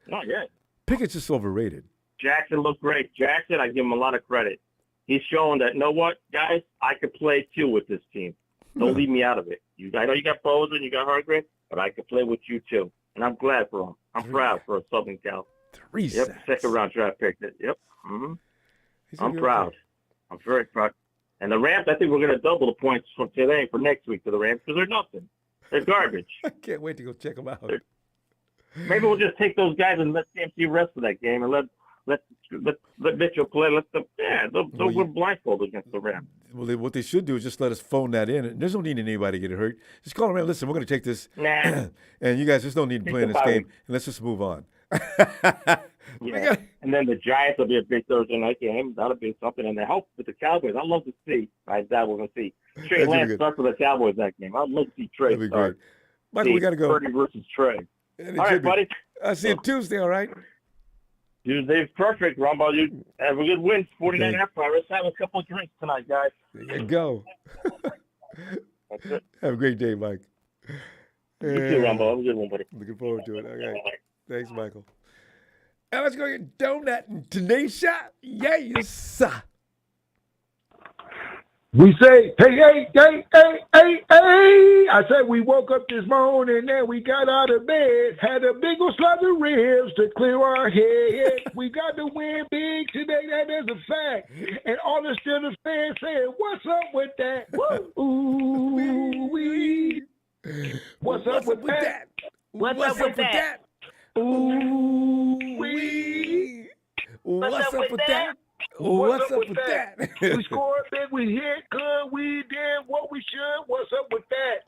Not yet. Pickett's just overrated. Jackson looked great. Jackson, I give him a lot of credit. He's showing that, guys, I could play, too, with this team. Don't leave me out of it. I know you got Bosa and you got Hargrave, but I could play with you, too. And I'm glad for him. I'm proud for a Southern Cal. 3 sacks. Second-round draft pick. Yep. Mm-hmm. I'm proud. Okay. I'm very proud. And the Rams, I think we're going to double the points from today for next week to the Rams because they're nothing. They're garbage. I can't wait to go check them out. Maybe we'll just take those guys and let CMC rest for that game and let let Mitchell play. They'll win blindfolded against the Rams. Well, what they should do is just let us phone that in. There's no need anybody to get hurt. Just call around. Listen, we're going to take this, and you guys just don't need to play in this game. And let's just move on. Yeah. And then the Giants will be a big Thursday night game. That'll be something. And the help with the Cowboys, I'd love to see. We're going to see Trey Lance start for the Cowboys that game. I'd love to see Trey That'd be start. great. Michael, we got to go. Purdy versus Trey. All right, buddy. I'll see you Tuesday, all right? Tuesday's perfect, Ronbo. You have a good win. 49 half hour. Let's have a couple of drinks tonight, guys. There you go. That's it. Have a great day, Mike. You too, Ronbo. Have a good one, buddy. Looking forward to it. Okay. Thanks, Michael. Now let's go get Donut and Tanisha. Yes. We say, hey, hey, hey, hey, hey, hey. I said we woke up this morning and we got out of bed. Had a big old slug of ribs to clear our head. We got to win big today, that is a fact. And all the Steelers fans said, what's up with that? Ooh-wee. What's up with that? What's up with that? Ooh-wee. What's up with that? What's up with that? We scored big, we hit good, we did what we should. What's up with that?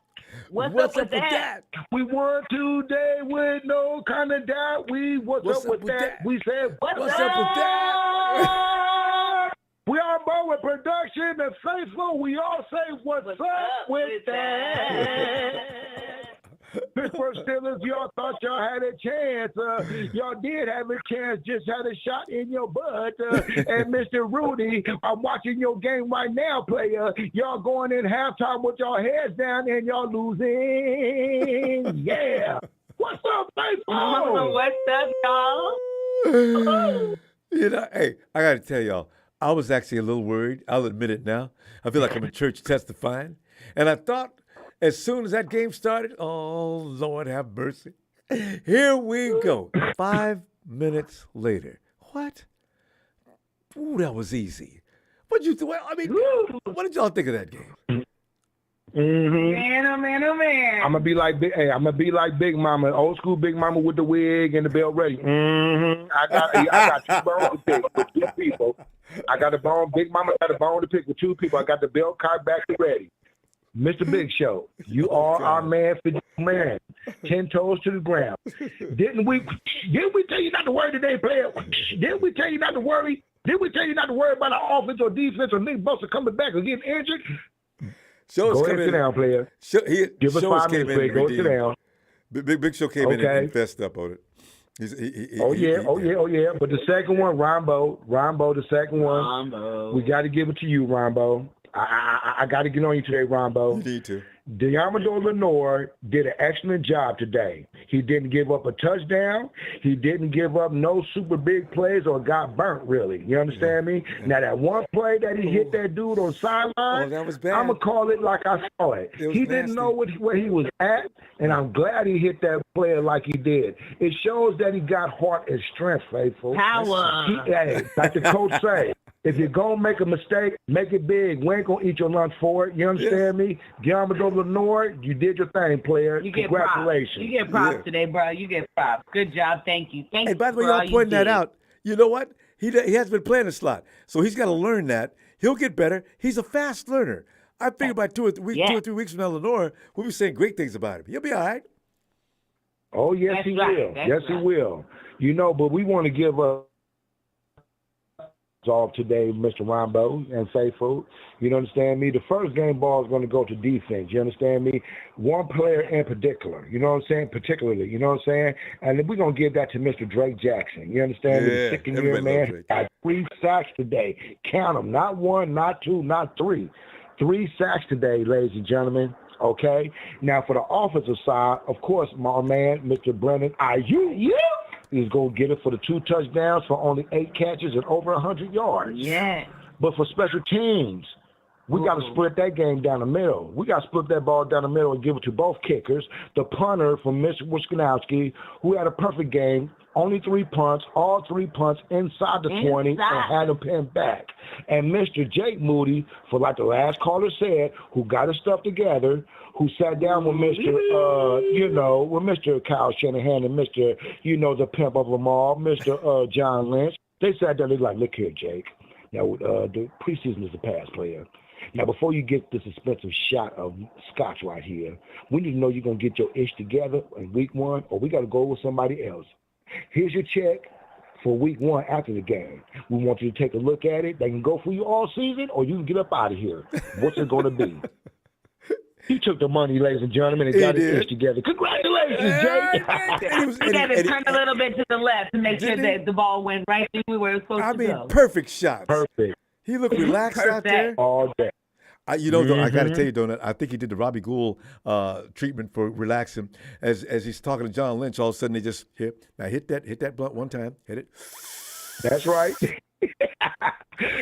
What's up with that? We won today with no kind of doubt. What's up with that? We said, what's up with that? We are both with production and faithful. We all say, what's up with that? Pittsburgh Steelers, y'all thought y'all had a chance. Y'all did have a chance, just had a shot in your butt. And Mr. Rudy, I'm watching your game right now, player. Y'all going in halftime with y'all heads down and y'all losing. Yeah. What's up, baseball? What's up, y'all? You know, hey, I got to tell y'all, I was actually a little worried. I'll admit it now. I feel like I'm in church testifying. And I thought, as soon as that game started, oh, Lord have mercy. Here we go. 5 minutes later. What? Ooh, that was easy. What did you think? I mean, what did y'all think of that game? Man, oh man, oh man. I'm gonna be like Big Mama, old school Big Mama with the wig and the belt ready. I got two bones to pick with two people. I got a bone. Big Mama got a bone to pick with two people. I got the belt cocked back and ready. Mr. Big Show, you are our man for man. 10 toes to the ground. Didn't we tell you not to worry today, player? Didn't we tell you not to worry? Didn't we tell you not to worry about our offense or defense or Nick Bosa coming back or getting injured? Go ahead, sit down, player. Give us 5 minutes, player. Go sit down. Big Show came in and fessed up on it. Oh yeah. But the second one, Ronbo, the second one, we got to give it to you, Ronbo. I got to get on you today, Ronbo. You need to. Deommodore Lenoir did an excellent job today. He didn't give up a touchdown. He didn't give up no super big plays or got burnt, really. You understand me? Now, that one play that he hit that dude on sideline, that was bad. I'm going to call it like I saw it. He didn't know where he was at, and I'm glad he hit that player like he did. It shows that he got heart and strength, faithful. Power. Like the coach say. If you're going to make a mistake, make it big. We ain't going to eat your lunch for it. You understand me? Deommodore Lenoir, you did your thing, player. Congratulations. You get props today, bro. You get props. Good job. Thank you. Thank you. By the way, y'all pointing that out. You know what? He has been playing a slot, so he's got to learn that. He'll get better. He's a fast learner. I figure by 2 or 3 weeks from now, Lenoir, we'll be saying great things about him. He'll be all right. Oh, yes, he will. Yes, he will. You know, but we want to give off today, Mr. Ronbo and Faithful. You understand me? The first game ball is going to go to defense. You understand me? One player in particular. You know what I'm saying? Particularly. You know what I'm saying? And then we're going to give that to Mr. Drake Jackson. You understand me? The second year man. He got 3 sacks today. Count them. Not 1, not 2, not 3. 3 sacks today, ladies and gentlemen. Okay? Now, for the offensive side, of course, my man, Mr. Brennan Ayuk. He's going to get it for the 2 touchdowns for only 8 catches and over 100 yards. Yeah. But for special teams, we got to split that game down the middle. We got to split that ball down the middle and give it to both kickers. The punter from Mr. Wisconowski, who had a perfect game, only 3 punts, all 3 punts inside the 20 and had them pinned back. And Mr. Jake Moody, for like the last caller said, who got his stuff together, who sat down with Mr. With Mr. Kyle Shanahan and Mr. The pimp of them all, Mr. John Lynch. They sat there, they're like, look here, Jake. Now, the preseason is a pass player. Now, before you get this expensive shot of scotch right here, we need to know you're going to get your ish together in week 1, or we got to go with somebody else. Here's your check for week 1 after the game. We want you to take a look at it. They can go for you all season, or you can get up out of here. What's it going to be? He took the money, ladies and gentlemen, and got his ish together. Congratulations, Jake. He had to turn a little bit to the left to make sure that the ball went right where it was supposed to go. Perfect shots. Perfect. He looked relaxed out there. All day. I got to tell you, Donut, I think he did the Robbie Gould treatment for relaxing. As he's talking to John Lynch, all of a sudden they just hit that blunt one time, hit it. That's right.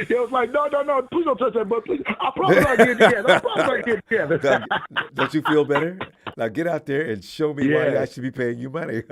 He was like, no, please don't touch that blunt, please. I promise I'll get it together. Don't you feel better? Now get out there and show me why I should be paying you money.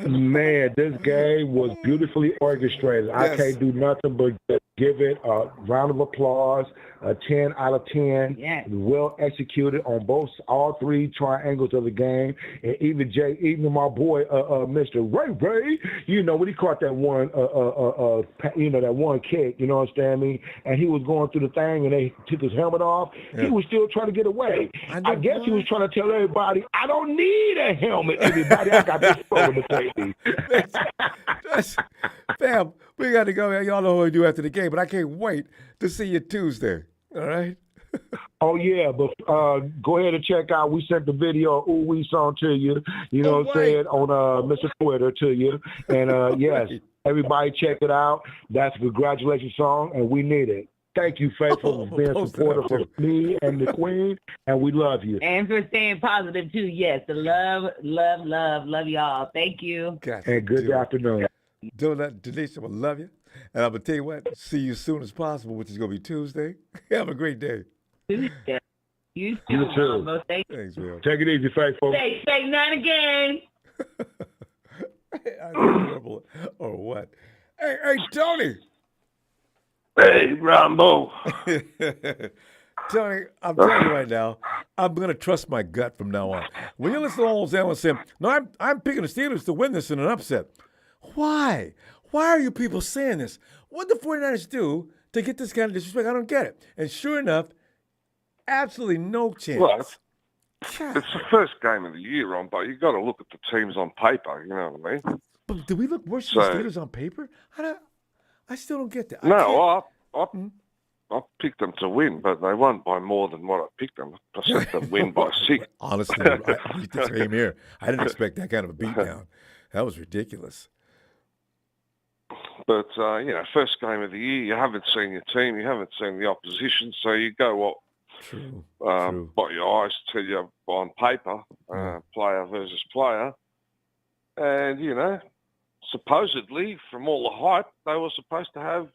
Man, this game was beautifully orchestrated. Yes. I can't do nothing but give it a round of applause, a 10 out of 10. Yes. Well executed on all 3 triangles of the game. And even my boy, Mr. Ray, when he caught that one, that one kick, you understand me? And he was going through the thing and they took his helmet off. Yeah. He was still trying to get away. I guess he was trying to tell everybody, I don't need a helmet, everybody. I got this phone to take me. Fam, we got to go. Y'all know what we do after the game, but I can't wait to see you Tuesday. All right? Oh, yeah, but go ahead and check out. We sent the video of Ooh Wee song to you, what I'm saying, on Mr. Twitter to you. And, yes, everybody check it out. That's a congratulations song, and we need it. Thank you, Faithful, for being supportive of me and the Queen, and we love you. And for staying positive, too. Yes, the love y'all. Thank you. And good afternoon. Donut, Denise, I love you. And I'm going to tell you what, see you as soon as possible, which is going to be Tuesday. Have a great day. Tuesday. You too. You too. Thanks, man. Take it easy, Faithful. Say not again. I horrible or what? Hey, Tony. Hey, Ronbo. Tony, I'm telling you right now, I'm going to trust my gut from now on. When you listen to all those analysts saying, no, I'm picking the Steelers to win this in an upset. Why? Why are you people saying this? What did the 49ers do to get this kind of disrespect? I don't get it. And sure enough, absolutely no chance. Well, it's the first game of the year, Ronbo. You've got to look at the teams on paper, you know what I mean? But do we look worse than the Steelers on paper? I still don't get that. I picked them to win, but they won by more than what I picked them. I said to win by 6. Honestly, same here. I didn't expect that kind of a beatdown. That was ridiculous. But, first game of the year, you haven't seen your team, you haven't seen the opposition, so you go what your eyes tell you on paper, player versus player. And, supposedly, from all the hype, they were supposed to have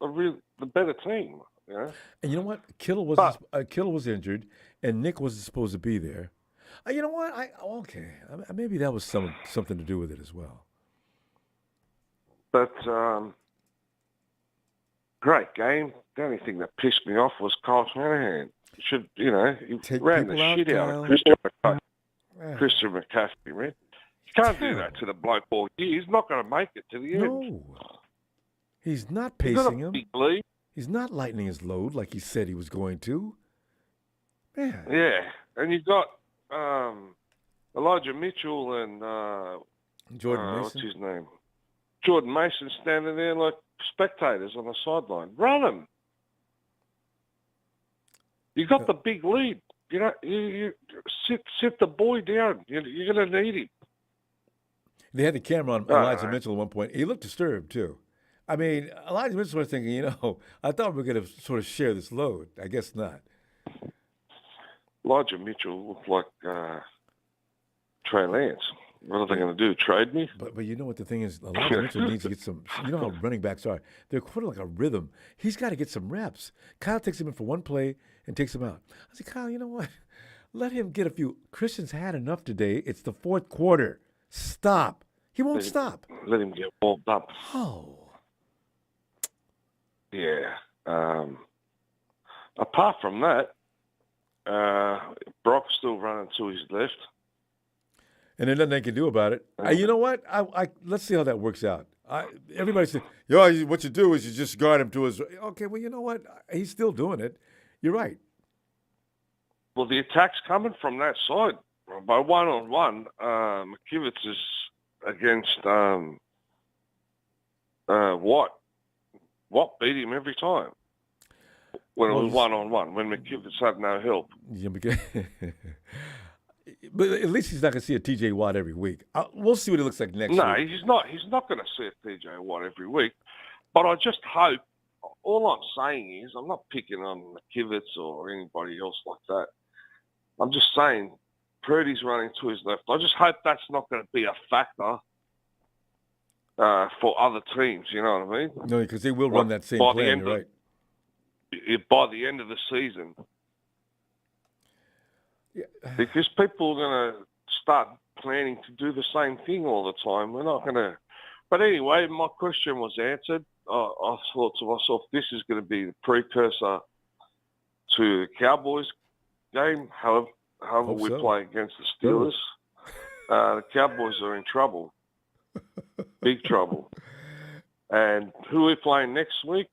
the better team. Yeah. And you know what? Kittle was injured, and Nick wasn't supposed to be there. You know what? Maybe that was something to do with it as well. But great game. The only thing that pissed me off was Kyle Shanahan. He ran the shit out of Christian McCaffrey, man. You can't do that to the bloke all year. He's not going to make it to the end. No. He's not pacing him. He's not lightening his load like he said he was going to. Man. Yeah. And you've got Elijah Mitchell and Jordan Mason. What's his name? Jordan Mason standing there like spectators on the sideline. Run him. You got the big lead. You sit the boy down. You're going to need him. They had the camera on Elijah Mitchell at one point. He looked disturbed, too. I mean, Elijah Mitchell was thinking, I thought we were going to sort of share this load. I guess not. Elijah Mitchell looked like Trey Lance. What are they going to do, trade me? But you know what the thing is? Elijah Mitchell needs to get some – you know how running backs are. They're kind of like a rhythm. He's got to get some reps. Kyle takes him in for one play and takes him out. I said, Kyle, you know what? Let him get a few – Christian's had enough today. It's the fourth quarter. Stop. He won't stop. Let him get warmed up. Oh. Yeah. Apart from that, Brock's still running to his left. And there's nothing they can do about it. You know what? Let's see how that works out. Everybody said, "Yo, what you do is you just guard him to his." Okay, well, you know what? He's still doing it. You're right. Well, the attack's coming from that side. By one-on-one, McKivitz is against Watt. Watt beat him every time when it was one-on-one, when McKivitz had no help. Yeah, but at least he's not going to see a T.J. Watt every week. We'll see what it looks like next week. No, he's not. He's not going to see a T.J. Watt every week. But I just hope. All I'm saying is, I'm not picking on McKivitz or anybody else like that. I'm just saying, Purdy's running to his left. I just hope that's not going to be a factor for other teams. You know what I mean? No, because they will run that same plan. You're right. By the end of the season. Yeah. Because people are going to start planning to do the same thing all the time. We're not going to. But anyway, my question was answered. I thought to myself, this is going to be the precursor to the Cowboys game. However we play against the Steelers, the Cowboys are in trouble, big trouble. And who are we playing next week?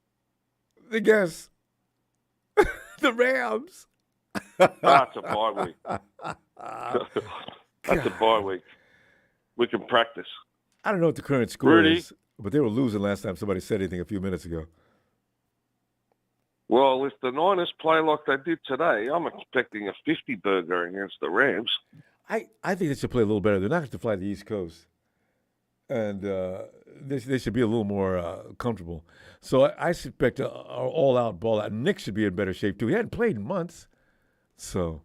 The guess. The Rams. That's a bye week. That's a bye week. We can practice. I don't know what the current score is, but they were losing last time somebody said anything a few minutes ago. Well, if the Niners play like they did today, I'm expecting a 50-burger against the Rams. I think they should play a little better. They're not going to fly the East Coast. And they should be a little more comfortable. So I suspect an all-out, ball-out. Nick should be in better shape, too. He hadn't played in months. So.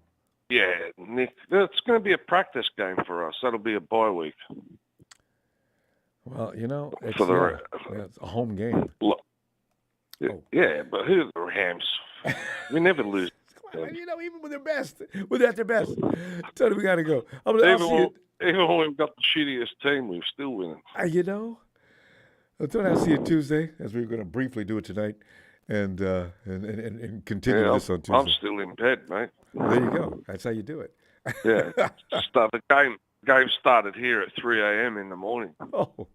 Yeah, Nick, it's going to be a practice game for us. That'll be a bye week. Well, you know, it's a home game. Yeah, but who are the Rams? We never lose. You know, even with their best, without their best. Tony, we got to go. Even when we've got the shittiest team, we're still winning. You know, Tony, I'll see you Tuesday, as we're going to briefly do it tonight, and continue this on Tuesday. I'm still in bed, mate. Well, there you go. That's how you do it. Yeah. The game started here at 3 a.m. in the morning. Oh.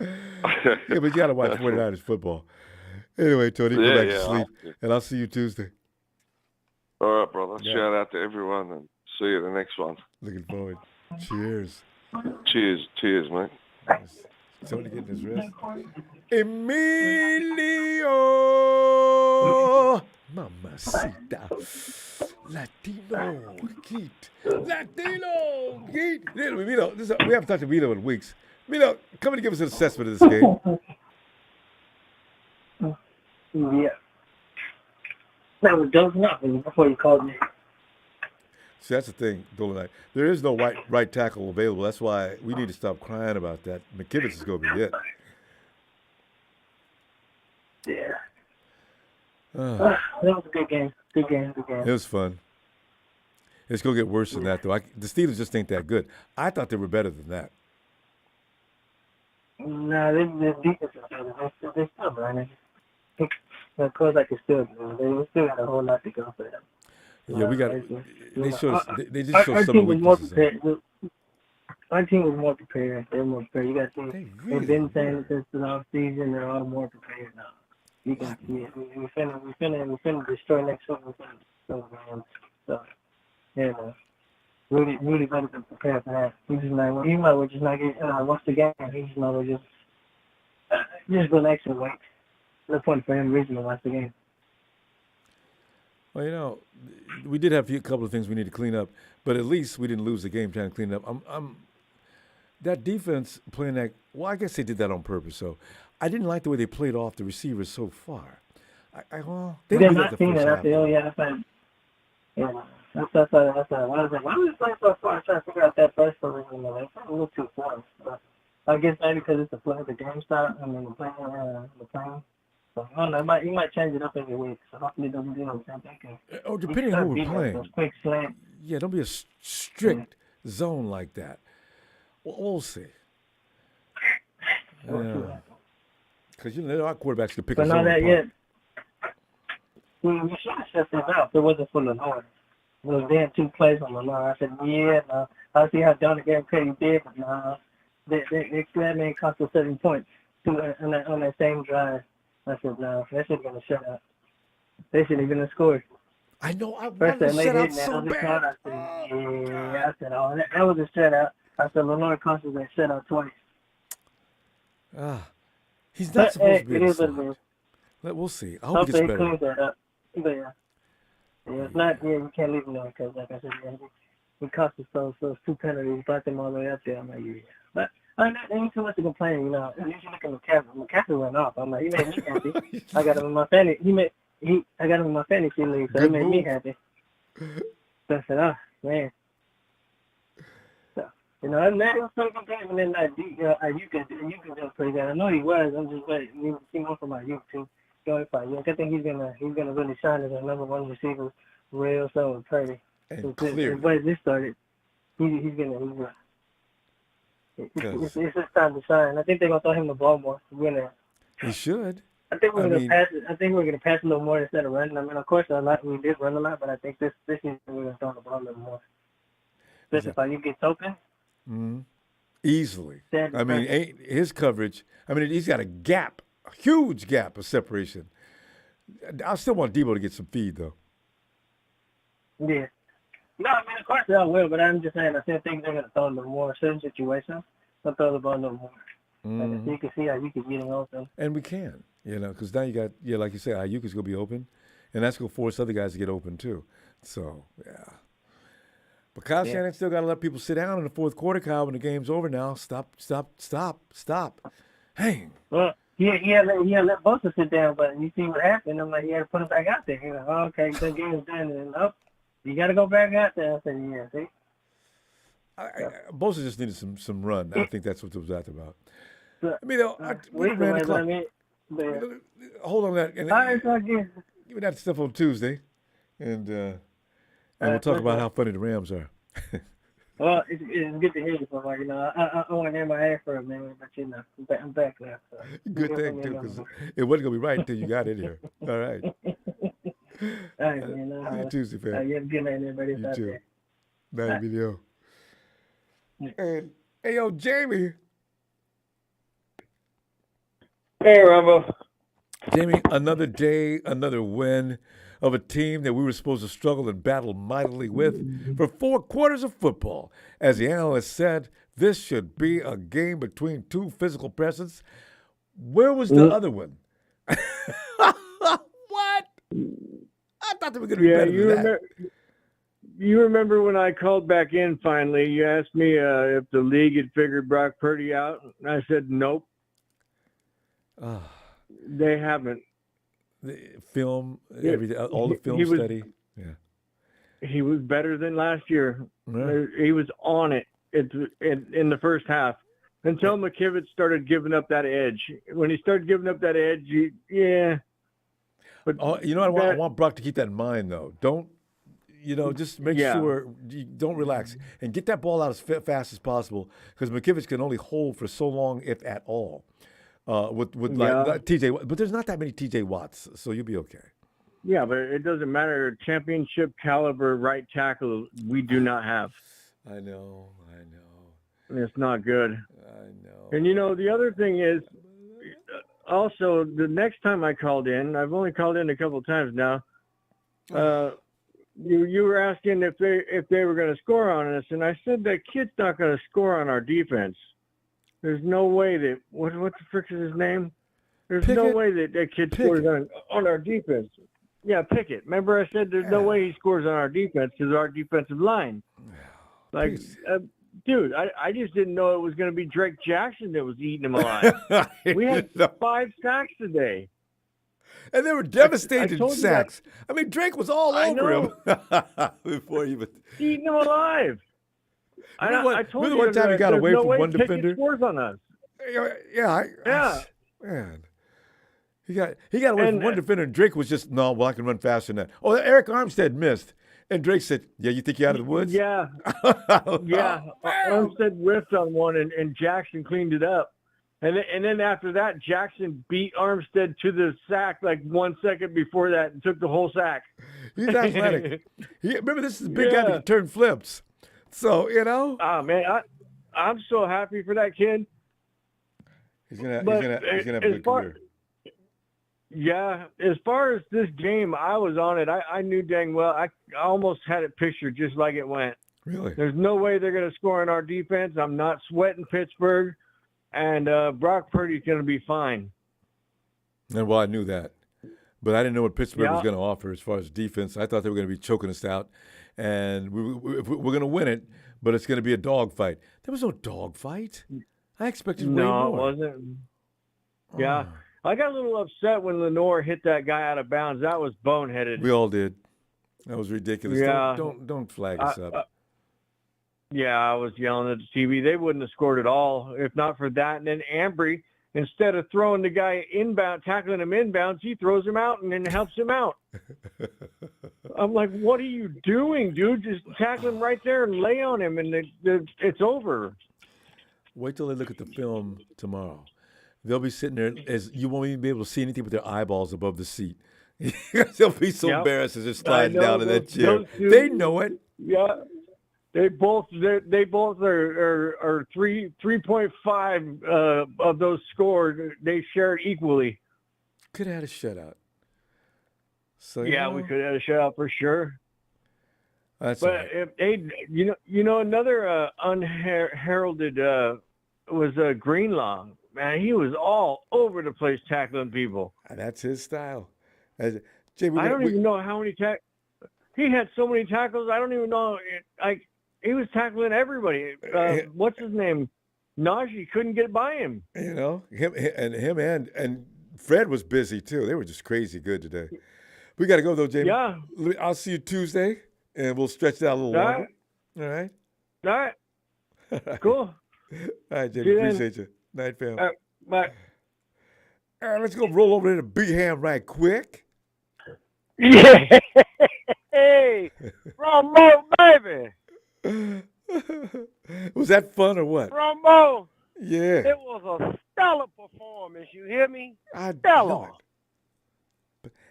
Yeah, but you got to watch 49ers football. Anyway, Tony, go back to sleep, and I'll see you Tuesday. All right, brother. Yeah. Shout out to everyone, and see you the next one. Looking forward. Cheers. Cheers, mate. Tony getting his rest. Emilio! Mamacita. Latino Geet. Milo, we haven't talked to Milo in weeks. Milo, come and give us an assessment of this game. Yeah. That was dozing off before you called me. See, that's the thing, Dolan. There is no right tackle available. That's why we need to stop crying about that. McKivitz is going to be it. Yeah. That was a good game. Good game. It was fun. It's going to get worse than that, though. The Steelers just ain't that good. I thought they were better than that. No, their defense is better. They're still running. Of course, I can still do it. They still got a whole lot to go for them. Yeah, we got. They just showed some weaknesses. Our team was more prepared. They're more prepared. You got to see. They've been saying since the off season. They're all more prepared now. You can see it. We're finna destroy next week. So yeah, really better to prepare for that. He might well just not get watch the game. He just might well just relax and wait. No point for him reason to watch the game. Well, you know, we did have a couple of things we need to clean up, but at least we didn't lose the game trying to clean it up. That defense playing that. Well, I guess they did that on purpose. So I didn't like the way they played off the receivers so far. They didn't do that the first half. That's why was playing so far? Trying to figure out that first one. It's a little too far. I guess maybe because it's the game start. I mean, the playing. So I don't know. You might change it up every week. So hopefully it doesn't do the same thing. Depending on who we're playing. Quick slant. Yeah, don't be a strict zone like that. We'll see. Because our quarterbacks can pick a zone apart. But not that yet. We should have shut them out if it wasn't for Lenore. Those damn 2 plays on Lenore. I said, I see how Donnie Gary Petty did, but they that man cost us 7 points. on that same drive. I said, no, that shit's gonna shut up. They shouldn't even have scored. I know. I First wanted to time they shut hit out that, so I was bad. I said, yeah. I said, oh, that was a shutout. I said, Lenore cost us that shutout twice. He's not supposed to be it in is the what it is. slot. We'll see. I hope he Hopefully gets he better. cleans that up. But yeah, it's not. Yeah, you can't leave him there because, like I said, yeah, he cost us those 2 penalties, brought them all the way up there. I'm like, yeah. But there ain't too much to complain, you know. At least you look at McCaffrey. McCaffrey went off. I'm like, he made me happy. I got him in my fantasy. I got him in my fantasy league, so Good he made move. me happy. So I said, oh man. So you know, and that was some complaint, and then you can do pretty good. I know he was. I'm just waiting. You see more from Ayuk too. I think he's gonna really shine as a number one receiver, real so with Purdy. And The way this started, he's gonna. It's his time to shine. I think they're gonna throw him the ball more. He should. I think we're gonna pass it. I think we're gonna pass a little more instead of running. I mean, of course, we did run a lot, but I think this season we're gonna throw the ball a little more. Especially if Ayuk gets open. Mm-hmm. Easily. That's I mean, his coverage. I mean, he's got a gap, a huge gap of separation. I still want Debo to get some feed though. Yeah. No, I mean, of course they will, but I'm just saying, I still think they're going to throw a little more. Certain situations, they'll throw the ball a little more. Like, you can see how you can get him open. And we can, because now you got, like you said, Ayuk is going to be open, and that's going to force other guys to get open too. So, yeah. But Kyle Shanahan still got to let people sit down in the fourth quarter, Kyle, when the game's over now. Stop. Hang. Well, he had let Bosa sit down, but you see what happened. I'm like, he had to put him back out there. He's like, oh, okay, the game's done. And you got to go back out there. I said, yeah, see? Bosa just needed some run. I think that's what it was about. I mean, we ran the clock. But, hold on that. And give me that stuff on Tuesday, and we'll talk about how funny the Rams are. Well, it's good to hear you, but I want to hear my ass for a minute, but I'm back now. So. Good thing too, because it wasn't gonna be right until you got in here. All right. All right, man. See you Tuesday, fam. You have a good night, everybody. You too. Night, video. And hey, yo, Jamie. Hey, Ronbo. Jamie, another day, another win of a team that we were supposed to struggle and battle mightily with for 4 quarters of football. As the analyst said, this should be a game between two physical presence. Where was the other one? What? I thought they were going to be better than that. You remember when I called back in finally, you asked me if the league had figured Brock Purdy out. And I said, nope. They haven't. The film, everything, all the film study. Yeah. He was better than last year. Right. He was on it in the first half until McKivitz started giving up that edge. When he started giving up that edge, But you know what? I want Brock to keep that in mind, though. Don't, just make sure you don't relax and get that ball out as fast as possible because McKivitz can only hold for so long, if at all. With like TJ, but there's not that many TJ Watts, so you'll be okay. Yeah, but it doesn't matter. Championship caliber right tackle we do not have. I know. It's not good. I know. And the other thing is, also the next time I called in, I've only called in a couple of times now. You were asking if they were going to score on us, and I said that kid's not going to score on our defense. There's no way that what the frick is his name? There's no way that kid scores on our defense. Yeah, Pickett. Remember I said there's no way he scores on our defense because of our defensive line. Like, dude, I just didn't know it was going to be Drake Jackson that was eating him alive. We had 5 sacks today. And they were devastating sacks. I mean, Drake was all over him before he was eating him alive. I told you one time he got away from one defender. Scores on us. Man, he got away from one defender, and Drake was just I can run faster than that. Oh, Eric Armstead missed, and Drake said, "Yeah, you think you're out of the woods?" Yeah, Armstead whiffed on one, and Jackson cleaned it up, and then after that, Jackson beat Armstead to the sack like 1 second before that, and took the whole sack. He's athletic. Remember, this is a big guy that can turn flips. So, Oh, man, I'm so happy for that kid. He's gonna have a good career. Yeah, as far as this game, I was on it. I knew dang well. I almost had it pictured just like it went. Really? There's no way they're going to score in our defense. I'm not sweating Pittsburgh, and Brock Purdy's going to be fine. And well, I knew that, but I didn't know what Pittsburgh was going to offer as far as defense. I thought they were going to be choking us out, and we're going to win it, but it's going to be a dogfight. There was no dogfight. I expected way more. No, it wasn't. Yeah. I got a little upset when Lenore hit that guy out of bounds. That was boneheaded. We all did. That was ridiculous. Yeah. Don't flag us up. Yeah, I was yelling at the TV. They wouldn't have scored at all if not for that. And then Ambry, instead of throwing the guy inbound, tackling him inbounds, he throws him out and then helps him out. I'm like, what are you doing, dude? Just tackle him right there and lay on him, and it's over. Wait till they look at the film tomorrow. They'll be sitting there as you won't even be able to see anything with their eyeballs above the seat. They'll be so embarrassed as they're sliding down in that chair. They know it. Yeah, they both are 3.5 of those scores. They shared equally. Could have had a shutout. So yeah, we could have had a shutout for sure. That's but right. if they, another unheralded was Greenlaw. Man, he was all over the place tackling people. That's his style. I don't even know how many he had so many tackles. I don't even know. He was tackling everybody. What's his name? Najee couldn't get by him. Him and Fred was busy too. They were just crazy good today. We got to go though, Jamie. Yeah. I'll see you Tuesday, and we'll stretch it out a little longer. All right. All right. Cool. All right, Jamie. Appreciate you. Night, fam. Bye. All right, let's go roll over to B-Ham right quick. Yeah. Hey, Ronbo, baby. Was that fun or what? Ronbo. Yeah. It was a stellar performance. You hear me? Stellar.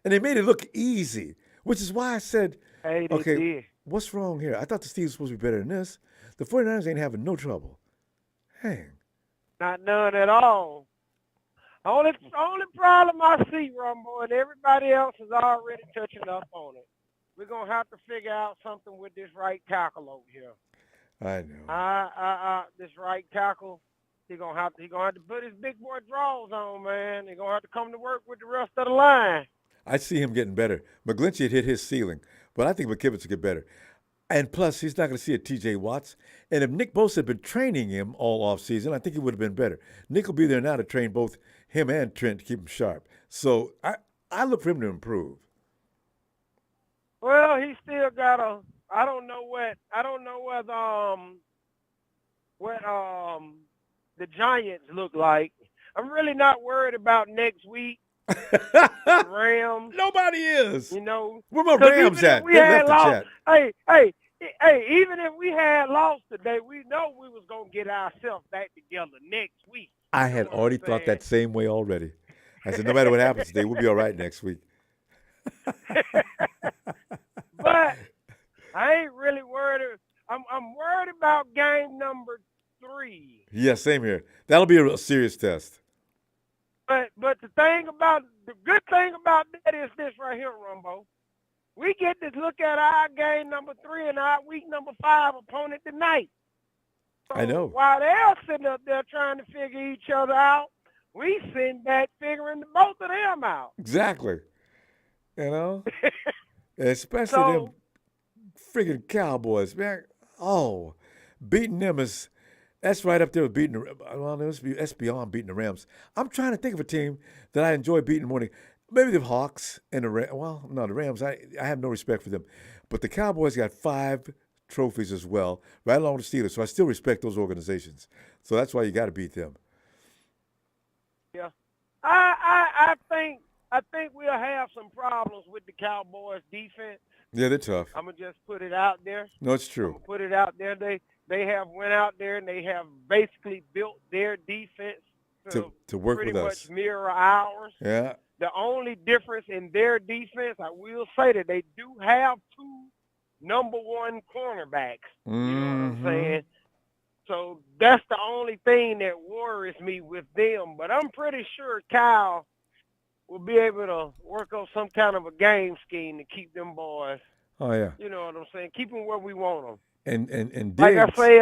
And they made it look easy, which is why I said, hey, okay, did. What's wrong here? I thought the Steelers were supposed to be better than this. The 49ers ain't having no trouble. Hang. Not none at all. Only problem I see, Ronbo, and everybody else is already touching up on it. We're gonna have to figure out something with this right tackle over here. I know. This right tackle, he's gonna have to put his big boy draws on, man. He's gonna have to come to work with the rest of the line. I see him getting better. McGlinchey had hit his ceiling, but I think McKivitz will get better. And plus, he's not going to see a T.J. Watts. And if Nick Bosa had been training him all offseason, I think he would have been better. Nick will be there now to train both him and Trent to keep him sharp. So I look for him to improve. Well, he still got I don't know whether the Giants look like. I'm really not worried about next week. The Rams. Nobody is. You know. Where my Rams at? They left the chat. Hey, even if we had lost today, we know we was going to get ourselves back together next week. I had already thought that same way already. I said, no matter what happens today, we'll be all right next week. But I ain't really worried. I'm worried about game number 3. Yeah, same here. That'll be a serious test. But the good thing about that is this right here, Ronbo. We get to look at our game number 3 and our week number 5 opponent tonight. So I know. While they're sitting up there trying to figure each other out, we sitting back figuring both of them out. Exactly. Especially them friggin' Cowboys, man. Oh, beating them that's right up there with beating that's beyond beating the Rams. I'm trying to think of a team that I enjoy beating more than maybe the Hawks and the Rams. I have no respect for them. But the Cowboys got 5 trophies as well, right along with the Steelers. So I still respect those organizations. So that's why you got to beat them. Yeah. I think we'll have some problems with the Cowboys defense. Yeah, they're tough. I'm going to just put it out there. No, it's true. Put it out there. They have went out there and they have basically built their defense to work with us. Pretty much mirror ours. Yeah. The only difference in their defense, I will say that they do have 2 number 1 cornerbacks. You know what I'm saying? So that's the only thing that worries me with them. But I'm pretty sure Kyle will be able to work on some kind of a game scheme to keep them boys. Oh yeah. You know what I'm saying? Keep them where we want them. And like Diggs, I say,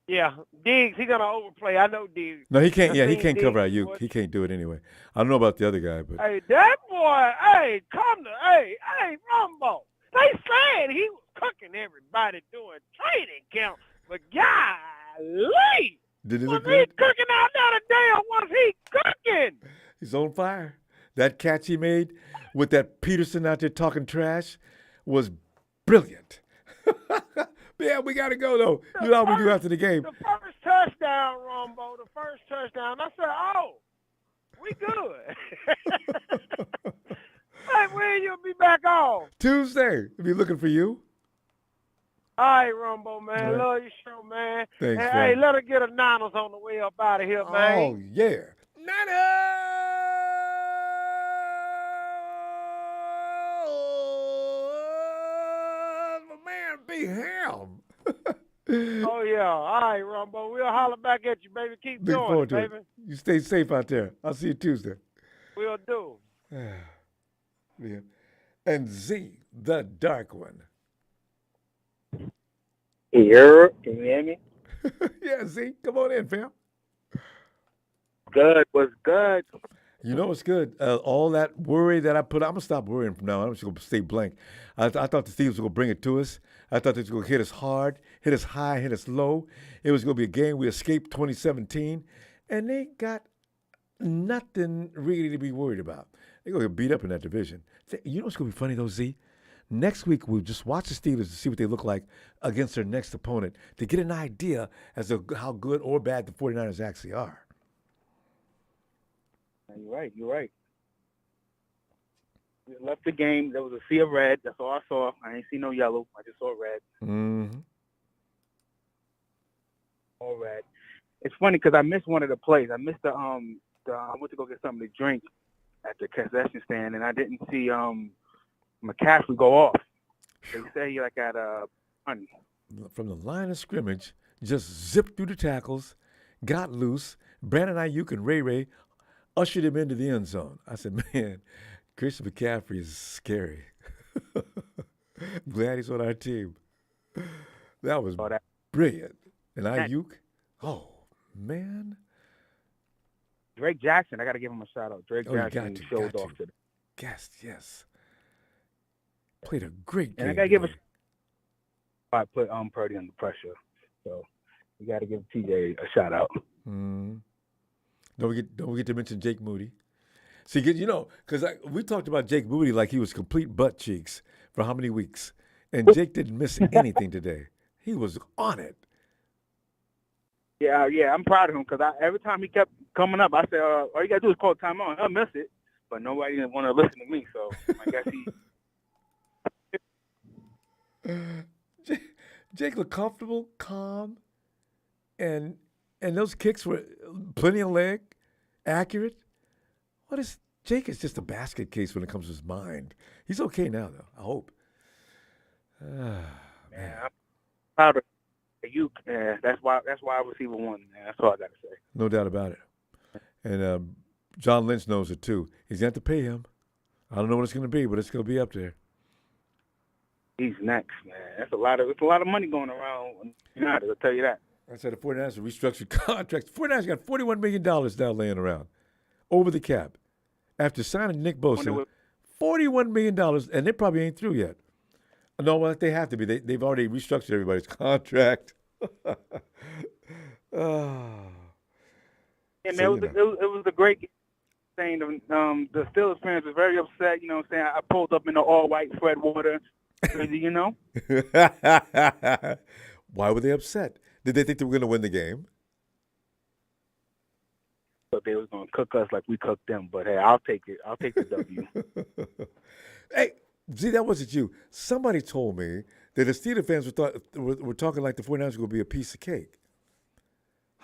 yeah, Diggs, he gonna overplay. I know Diggs. no, he can't. Yeah, he seen can't cover Diggs, Ayuk. boy. He can't do it anyway. I don't know about the other guy, but Hey, that boy, hey, hey, Ronbo. They said he was cooking everybody during training camp, but golly, did he was look he good? cooking out there today or was he cooking? He's on fire. That catch he made with that Peterson out there talking trash was brilliant. Yeah, we got to go, though. You know how we do after the game. The first touchdown, Ronbo, the first touchdown. I said, oh, we good. Hey, when you'll be back on? Tuesday. We'll be looking for you. All right, Ronbo, man. Right. Love your show, man. Thanks, And, man. hey, let her get a Niners on the way up out of here, man. Oh, yeah. My man, be him. Oh, yeah. All right, Ronbo. We'll holler back at you, baby. Keep Look doing forward it, to baby. it. You stay safe out there. I'll see you Tuesday. We'll do. Yeah. And Z, the dark one. Here, can you hear me? Yeah, Z, come on in, fam. Good, what's good? You know what's good? All that worry that I put, I'm going to stop worrying from now on. I'm just going to stay blank. I thought the Steelers were going to bring it to us. I thought they were going to hit us hard, hit us high, hit us low. It was going to be a game. We escaped 2017, and they got nothing really to be worried about. They're going to get beat up in that division. You know what's going to be funny, though, Z? Next week, we'll just watch the Steelers to see what they look like against their next opponent to get an idea as to how good or bad the 49ers actually are. You're right. We left the game. There was a sea of red. That's all I saw. I ain't see no yellow. I just saw red. Mm-hmm. All red. It's funny because I missed one of the plays. I missed I went to go get something to drink at the concession stand, and I didn't see McCaffrey go off. They say he like at run. From the line of scrimmage, just zipped through the tackles, got loose. Brandon Ayuk and Ray ushered him into the end zone. I said, man, Christian McCaffrey is scary. Glad he's on our team. That was brilliant. And Ayuk, oh, man. Drake Jackson, I got to give him a shout out. Drake Jackson showed off today. Yes. Played a great game. And I got to give I put Purdy under pressure. So we got to give TJ a shout out. Mm. Don't forget to mention Jake Moody. See, because we talked about Jake Moody like he was complete butt cheeks for how many weeks, and Jake didn't miss anything today. He was on it. Yeah, I'm proud of him because every time he kept coming up, I said, all you got to do is call timeout. He'll miss it, but nobody didn't want to listen to me, so I guess he... Jake looked comfortable, calm, and those kicks were plenty of leg, accurate. Jake is just a basket case when it comes to his mind. He's okay now, though, I hope. Man, I'm proud of you. That's why I receiver one, man. That's all I got to say. No doubt about it. And John Lynch knows it, too. He's going to have to pay him. I don't know what it's going to be, but it's going to be up there. He's next, man. It's a lot of money going around. United, I'll tell you that. I said the 49ers restructured contracts. The 49ers got $41 million now laying around over the cap. After signing Nick Bosa, $41 million, and they probably ain't through yet. No, well, they have to be. They've already restructured everybody's contract. Yeah, man, it was a great thing. The Steelers fans were very upset. You know what I'm saying? I pulled up in the all-white Fred Water, you know? Why were they upset? Did they think they were going to win the game? But they was going to cook us like we cooked them. But, hey, I'll take it. I'll take the W. Hey, Z, that wasn't you. Somebody told me that the Steelers fans were talking like the 49ers were going to be a piece of cake.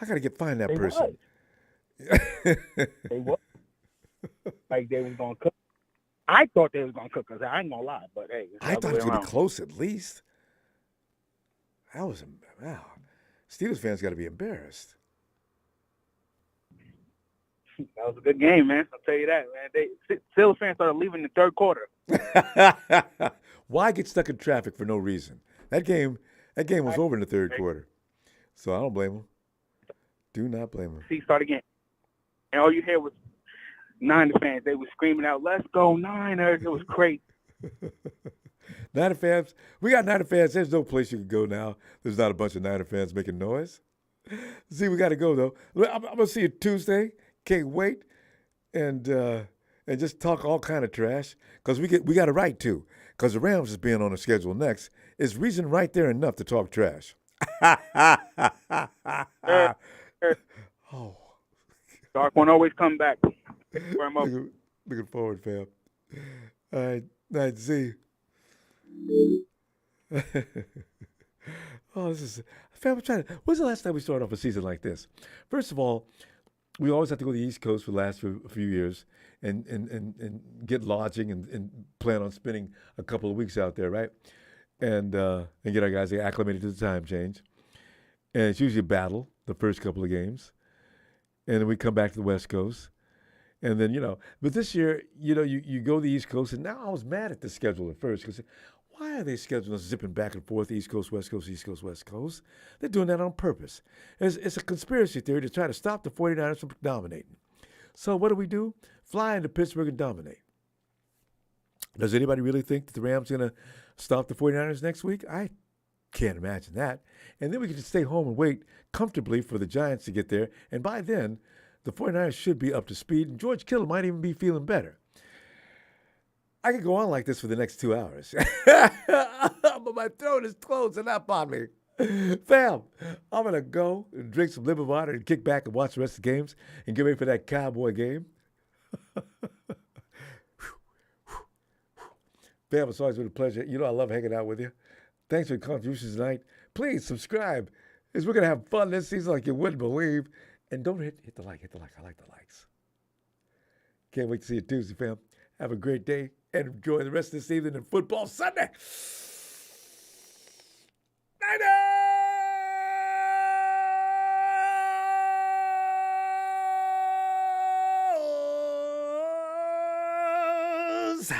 I got to find that person. They was. Like they was going to cook. I thought they was going to cook us. I ain't going to lie. But, hey. I thought it was going to be close at least. That was wow. Steelers fans got to be embarrassed. That was a good game, man. I'll tell you that, man. Steelers fans started leaving in the third quarter. Why get stuck in traffic for no reason? That game was over in the third quarter. So I don't blame them. Do not blame them. See, start again. And all you hear was Niner fans. They were screaming out, "Let's go Niners." It was crazy. Niner fans, we got Niner fans. There's no place you can go now. There's not a bunch of Niner fans making noise. See, we got to go, though. I'm going to see you Tuesday. Can't wait. And just talk all kind of trash because we got a right to. Because the Rams is being on the schedule next is reason right there enough to talk trash. Oh. Dark won't always come back. Looking forward, fam. All right, night, Z. This is fam. I'm trying to. When's the last time we started off a season like this? First of all, we always have to go to the East Coast for the last few years and get lodging and plan on spending a couple of weeks out there, right? And get our guys acclimated to the time change. And it's usually a battle the first couple of games, and then we come back to the West Coast. And then, but this year, you go to the East Coast, and now I was mad at the schedule at first because why are they scheduling us zipping back and forth, East Coast, West Coast, East Coast, West Coast? They're doing that on purpose. It's a conspiracy theory to try to stop the 49ers from dominating. So what do? Fly into Pittsburgh and dominate. Does anybody really think that the Rams are going to stop the 49ers next week? I can't imagine that. And then we can just stay home and wait comfortably for the Giants to get there. And by then, the 49ers should be up to speed, and George Kittle might even be feeling better. I could go on like this for the next 2 hours. But my throat is closing up on me. Fam, I'm going to go and drink some lemon water and kick back and watch the rest of the games and get ready for that Cowboy game. Fam, it's always been a pleasure. I love hanging out with you. Thanks for your contributions tonight. Please subscribe, because we're going to have fun this season like you wouldn't believe. And don't hit the like. I like the likes. Can't wait to see you Tuesday, fam. Have a great day and enjoy the rest of this evening in Football Sunday. Niners!